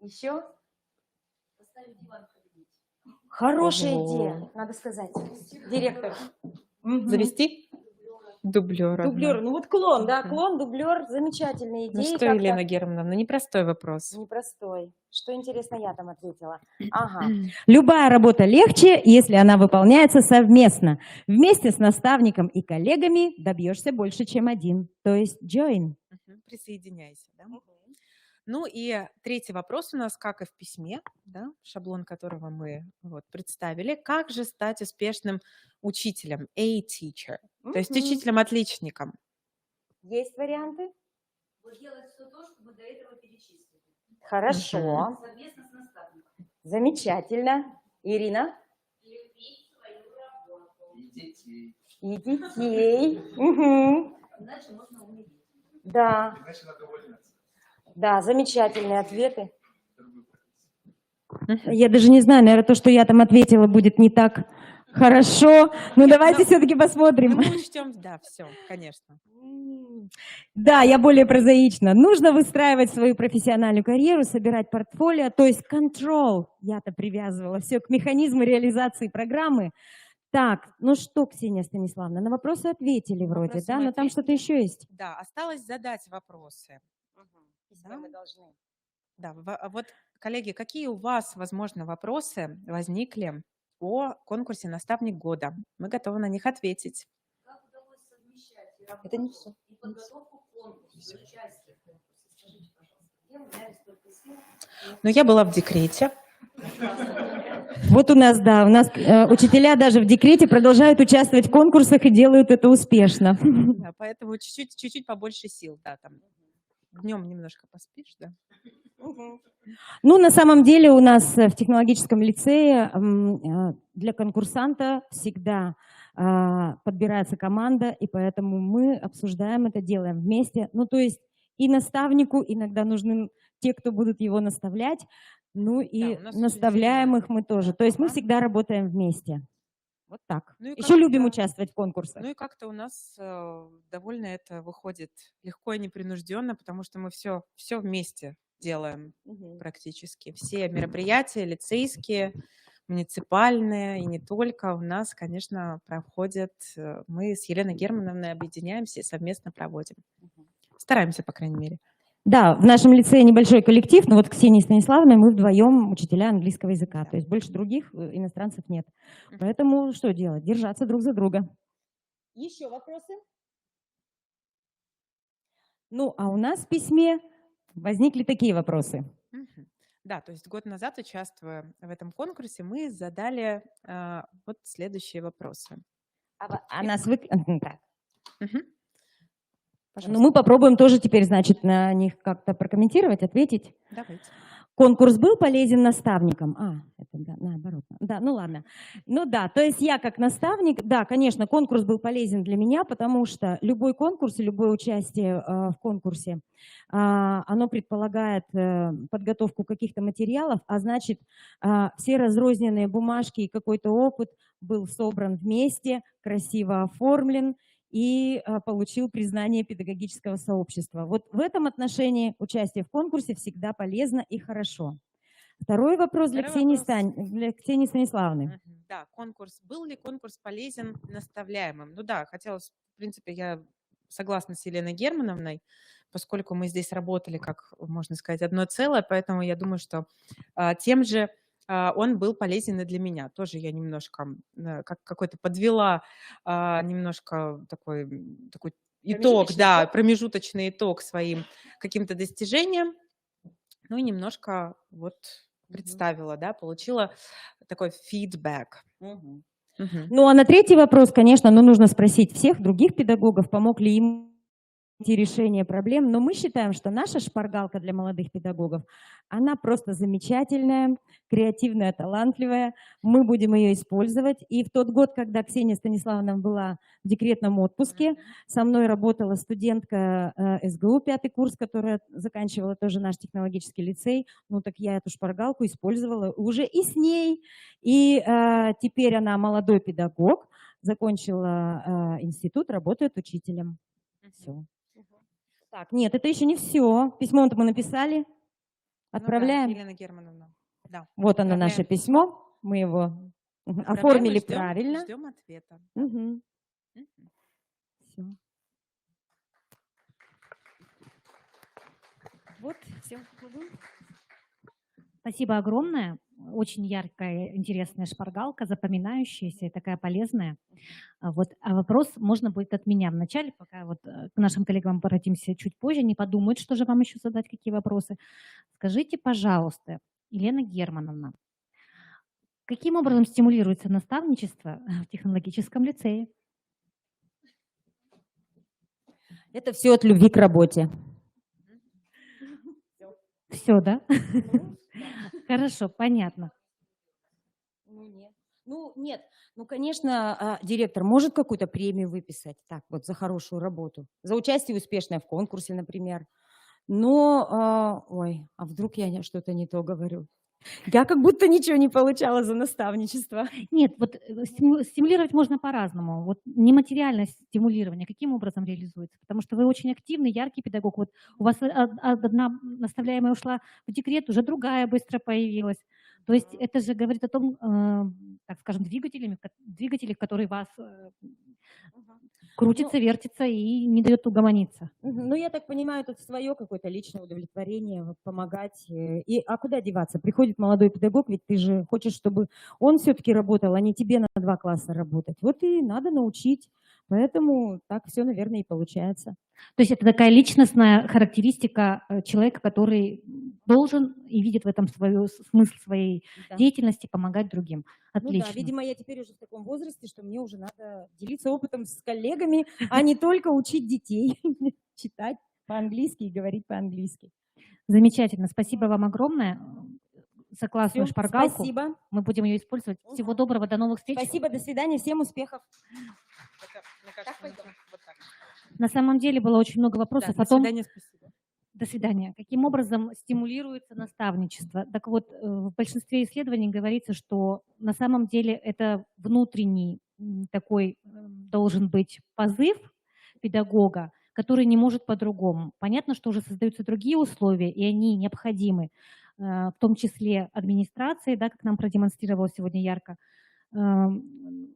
Еще? Хорошая Ого. идея, надо сказать. Директор. Завести дублера. Дублер. Ну вот клон, да, Мгм. клон, дублер, замечательная Ну идея. что, Елена Германовна, непростой вопрос. Непростой. Что интересно, я там ответила. Ага. Любая работа легче, если она выполняется совместно. Вместе с наставником и коллегами добьешься больше, чем один. То есть join. Присоединяйся, да? Ну и третий вопрос у нас, как и в письме, да, шаблон которого мы вот представили. Как же стать успешным учителем, A teacher, то есть учителем-отличником? Есть варианты? Вот делать все то, что мы до этого перечислили. Хорошо. Совместно с наставником. Замечательно. Ирина? Любить свою работу. И детей. И детей. Мгм. Иначе можно умереть. Да, Иначе надо увольняться. да, замечательные ответы. Я даже не знаю, наверное, то, что я там ответила, будет не так хорошо. Но давайте но- все-таки посмотрим. Мы учтем, да, все, конечно. Да, я более прозаична. Нужно выстраивать свою профессиональную карьеру, собирать портфолио, то есть control. Я-то привязывала все к механизму реализации программы. Так, ну что, Ксения Станиславовна, на вопросы ответили вроде, Вопросы да? мы Но там ответили. что-то еще есть. Да, осталось задать вопросы. Письмо мы должны. Да, вот, коллеги, какие у вас, возможно, вопросы возникли о конкурсе «Наставник года»? Мы готовы на них ответить. Как удалось совмещать и работу, Это не всё. и подготовку к конкурсу, и участие в конкурсе? Скажите, пожалуйста, где у меня столько сил? Но я была в декрете. Вот у нас, да, у нас учителя даже в декрете продолжают участвовать в конкурсах и делают это успешно. Да, поэтому чуть-чуть побольше сил, да, там. Днем немножко поспишь, да? Ну, на самом деле у нас в технологическом лицее для конкурсанта всегда подбирается команда, и поэтому мы обсуждаем это, делаем вместе. Ну, то есть и наставнику иногда нужны те, кто будут его наставлять, ну и у нас наставляем определенная их мы тоже. То есть мы команда. всегда работаем вместе. Вот так. Ну и Еще как-то- любим участвовать в конкурсах. Ну и как-то у нас довольно это выходит легко и непринужденно, потому что мы все вместе делаем практически. Все мероприятия лицейские, муниципальные и не только у нас, конечно, проходят. Мы с Еленой Германовной объединяемся и совместно проводим. Стараемся, по крайней мере. Да, в нашем лицее небольшой коллектив, но вот Ксения Станиславовна, мы вдвоем учителя английского языка, то есть больше других иностранцев нет. Поэтому что делать? Держаться друг за друга. Еще вопросы? Ну, а у нас в письме возникли такие вопросы. Мгм. Да, то есть год назад, участвуя в этом конкурсе, мы задали вот следующие вопросы. А нас так. Мгм. Ну, Пожалуйста, мы попробуем тоже теперь, значит, на них как-то прокомментировать, ответить. давайте. Конкурс был полезен наставникам? Это да, наоборот. Да, ну ладно. Ну да, то есть я как наставник, да, конечно, конкурс был полезен для меня, потому что любой конкурс и любое участие в конкурсе, оно предполагает подготовку каких-то материалов, а значит, все разрозненные бумажки и какой-то опыт был собран вместе, красиво оформлен и получил признание педагогического сообщества. Вот в этом отношении участие в конкурсе всегда полезно и хорошо. Второй вопрос для Второй Ксении Станиславовны. Мгм. Да, был ли конкурс полезен наставляемым? Ну да, хотелось, в принципе, я согласна с Еленой Германовной, поскольку мы здесь работали, как можно сказать, одно целое, поэтому я думаю, что тем же он был полезен и для меня. Тоже я немножко как какой-то подвела немножко такой итог, да, промежуточный итог своим каким-то достижениям, ну и немножко вот представила, да, получила такой фидбэк. Мгм. Ну а на третий вопрос, конечно, нужно спросить всех других педагогов, помог ли им найти решение проблем. Но мы считаем, что наша шпаргалка для молодых педагогов, она просто замечательная, креативная, талантливая. Мы будем ее использовать. И в тот год, когда Ксения Станиславовна была в декретном отпуске, со мной работала студентка СГУ, 5-й курс, которая заканчивала тоже наш технологический лицей. Ну так я эту шпаргалку использовала уже и с ней. И теперь она молодой педагог, закончила институт, работает учителем. Все. Так, нет, это еще не все. Письмо-то мы написали. Ну да, Отправляем. Елена Германовна. Да. Вот оно, наше Отправляем письмо. Мы его Отправляем и оформили ждем- правильно. Ждем ответа. Мгм. Мгм. Всё. Вот, все. Спасибо огромное. Очень яркая, интересная шпаргалка, запоминающаяся и такая полезная. А вопрос можно будет от меня вначале, пока вот к нашим коллегам обратимся чуть позже, не подумают, что же вам еще задать, какие вопросы. Скажите, пожалуйста, Елена Германовна, каким образом стимулируется наставничество в технологическом лицее? Это все от любви к работе. Все, да? Хорошо, понятно. Нет. Ну, конечно, директор может какую-то премию выписать, так вот, за хорошую работу, за участие успешное в конкурсе, например. Но, а вдруг я что-то не то говорю? Я как будто ничего не получала за наставничество. Нет, вот стимулировать можно по-разному. Вот нематериальное стимулирование каким образом реализуется? Потому что вы очень активный, яркий педагог. Вот у вас одна наставляемая ушла в декрет, уже другая быстро появилась. То есть это же говорит о том, так скажем, двигатели, которые вас крутится, вертится и не дает угомониться. Ну, я так понимаю, это свое какое-то личное удовлетворение, вот, помогать. А куда деваться? Приходит молодой педагог, ведь ты же хочешь, чтобы он все-таки работал, а не тебе на 2 класса работать. Вот и надо научить. Поэтому так все, наверное, и получается. То есть это такая личностная характеристика человека, который должен и видит в этом смысл своей Да. деятельности, помогать другим. Ну Отлично. да, видимо, я теперь уже в таком возрасте, что мне уже надо делиться опытом с коллегами, а не только учить детей читать по-английски и говорить по-английски. Замечательно. Спасибо вам огромное за классную Всё, шпаргалку. спасибо. Мы будем ее использовать. Всего доброго, до новых встреч. Спасибо, до свидания, всем успехов. Мне кажется, нужно вот так. На самом деле было очень много Да, вопросов до о том, свидания, спасибо. до свидания, каким образом стимулируется наставничество. Так вот, в большинстве исследований говорится, что на самом деле это внутренний такой должен быть позыв педагога, который не может по-другому. Понятно, что уже создаются другие условия, и они необходимы, в том числе администрации, да, как нам продемонстрировала сегодня ярко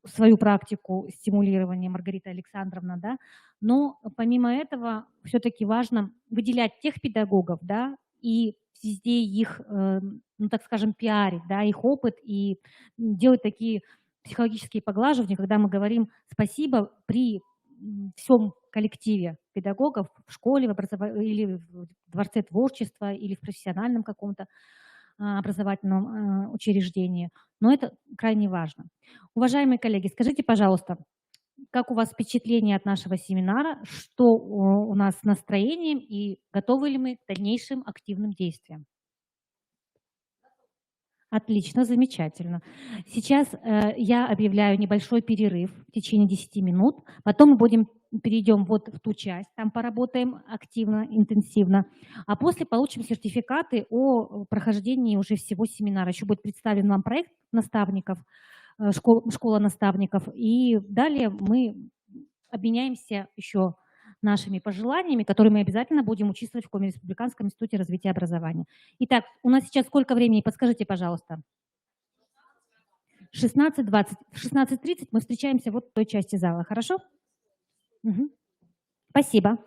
свою практику стимулирования Маргарита Александровна, да, но помимо этого все-таки важно выделять тех педагогов, да, и везде их, ну, так скажем, пиарить, да, их опыт и делать такие психологические поглаживания, когда мы говорим спасибо при всем коллективе педагогов в школе, или в Дворце творчества, или в профессиональном каком-то образовательном учреждении. Но это крайне важно. Уважаемые коллеги, скажите, пожалуйста, как у вас впечатление от нашего семинара, что у нас с настроением и готовы ли мы к дальнейшим активным действиям? Отлично, замечательно. Сейчас я объявляю небольшой перерыв в течение 10 минут. Потом мы перейдем вот в ту часть, там поработаем активно, интенсивно. А после получим сертификаты о прохождении уже всего семинара. Еще будет представлен вам проект наставников, школа наставников. И далее мы обменяемся еще нашими пожеланиями, которые мы обязательно будем учитывать в Коми-Республиканском институте развития образования. Итак, у нас сейчас сколько времени? Подскажите, пожалуйста. 16:20. В 16:30 мы встречаемся вот в той части зала. Хорошо? Спасибо.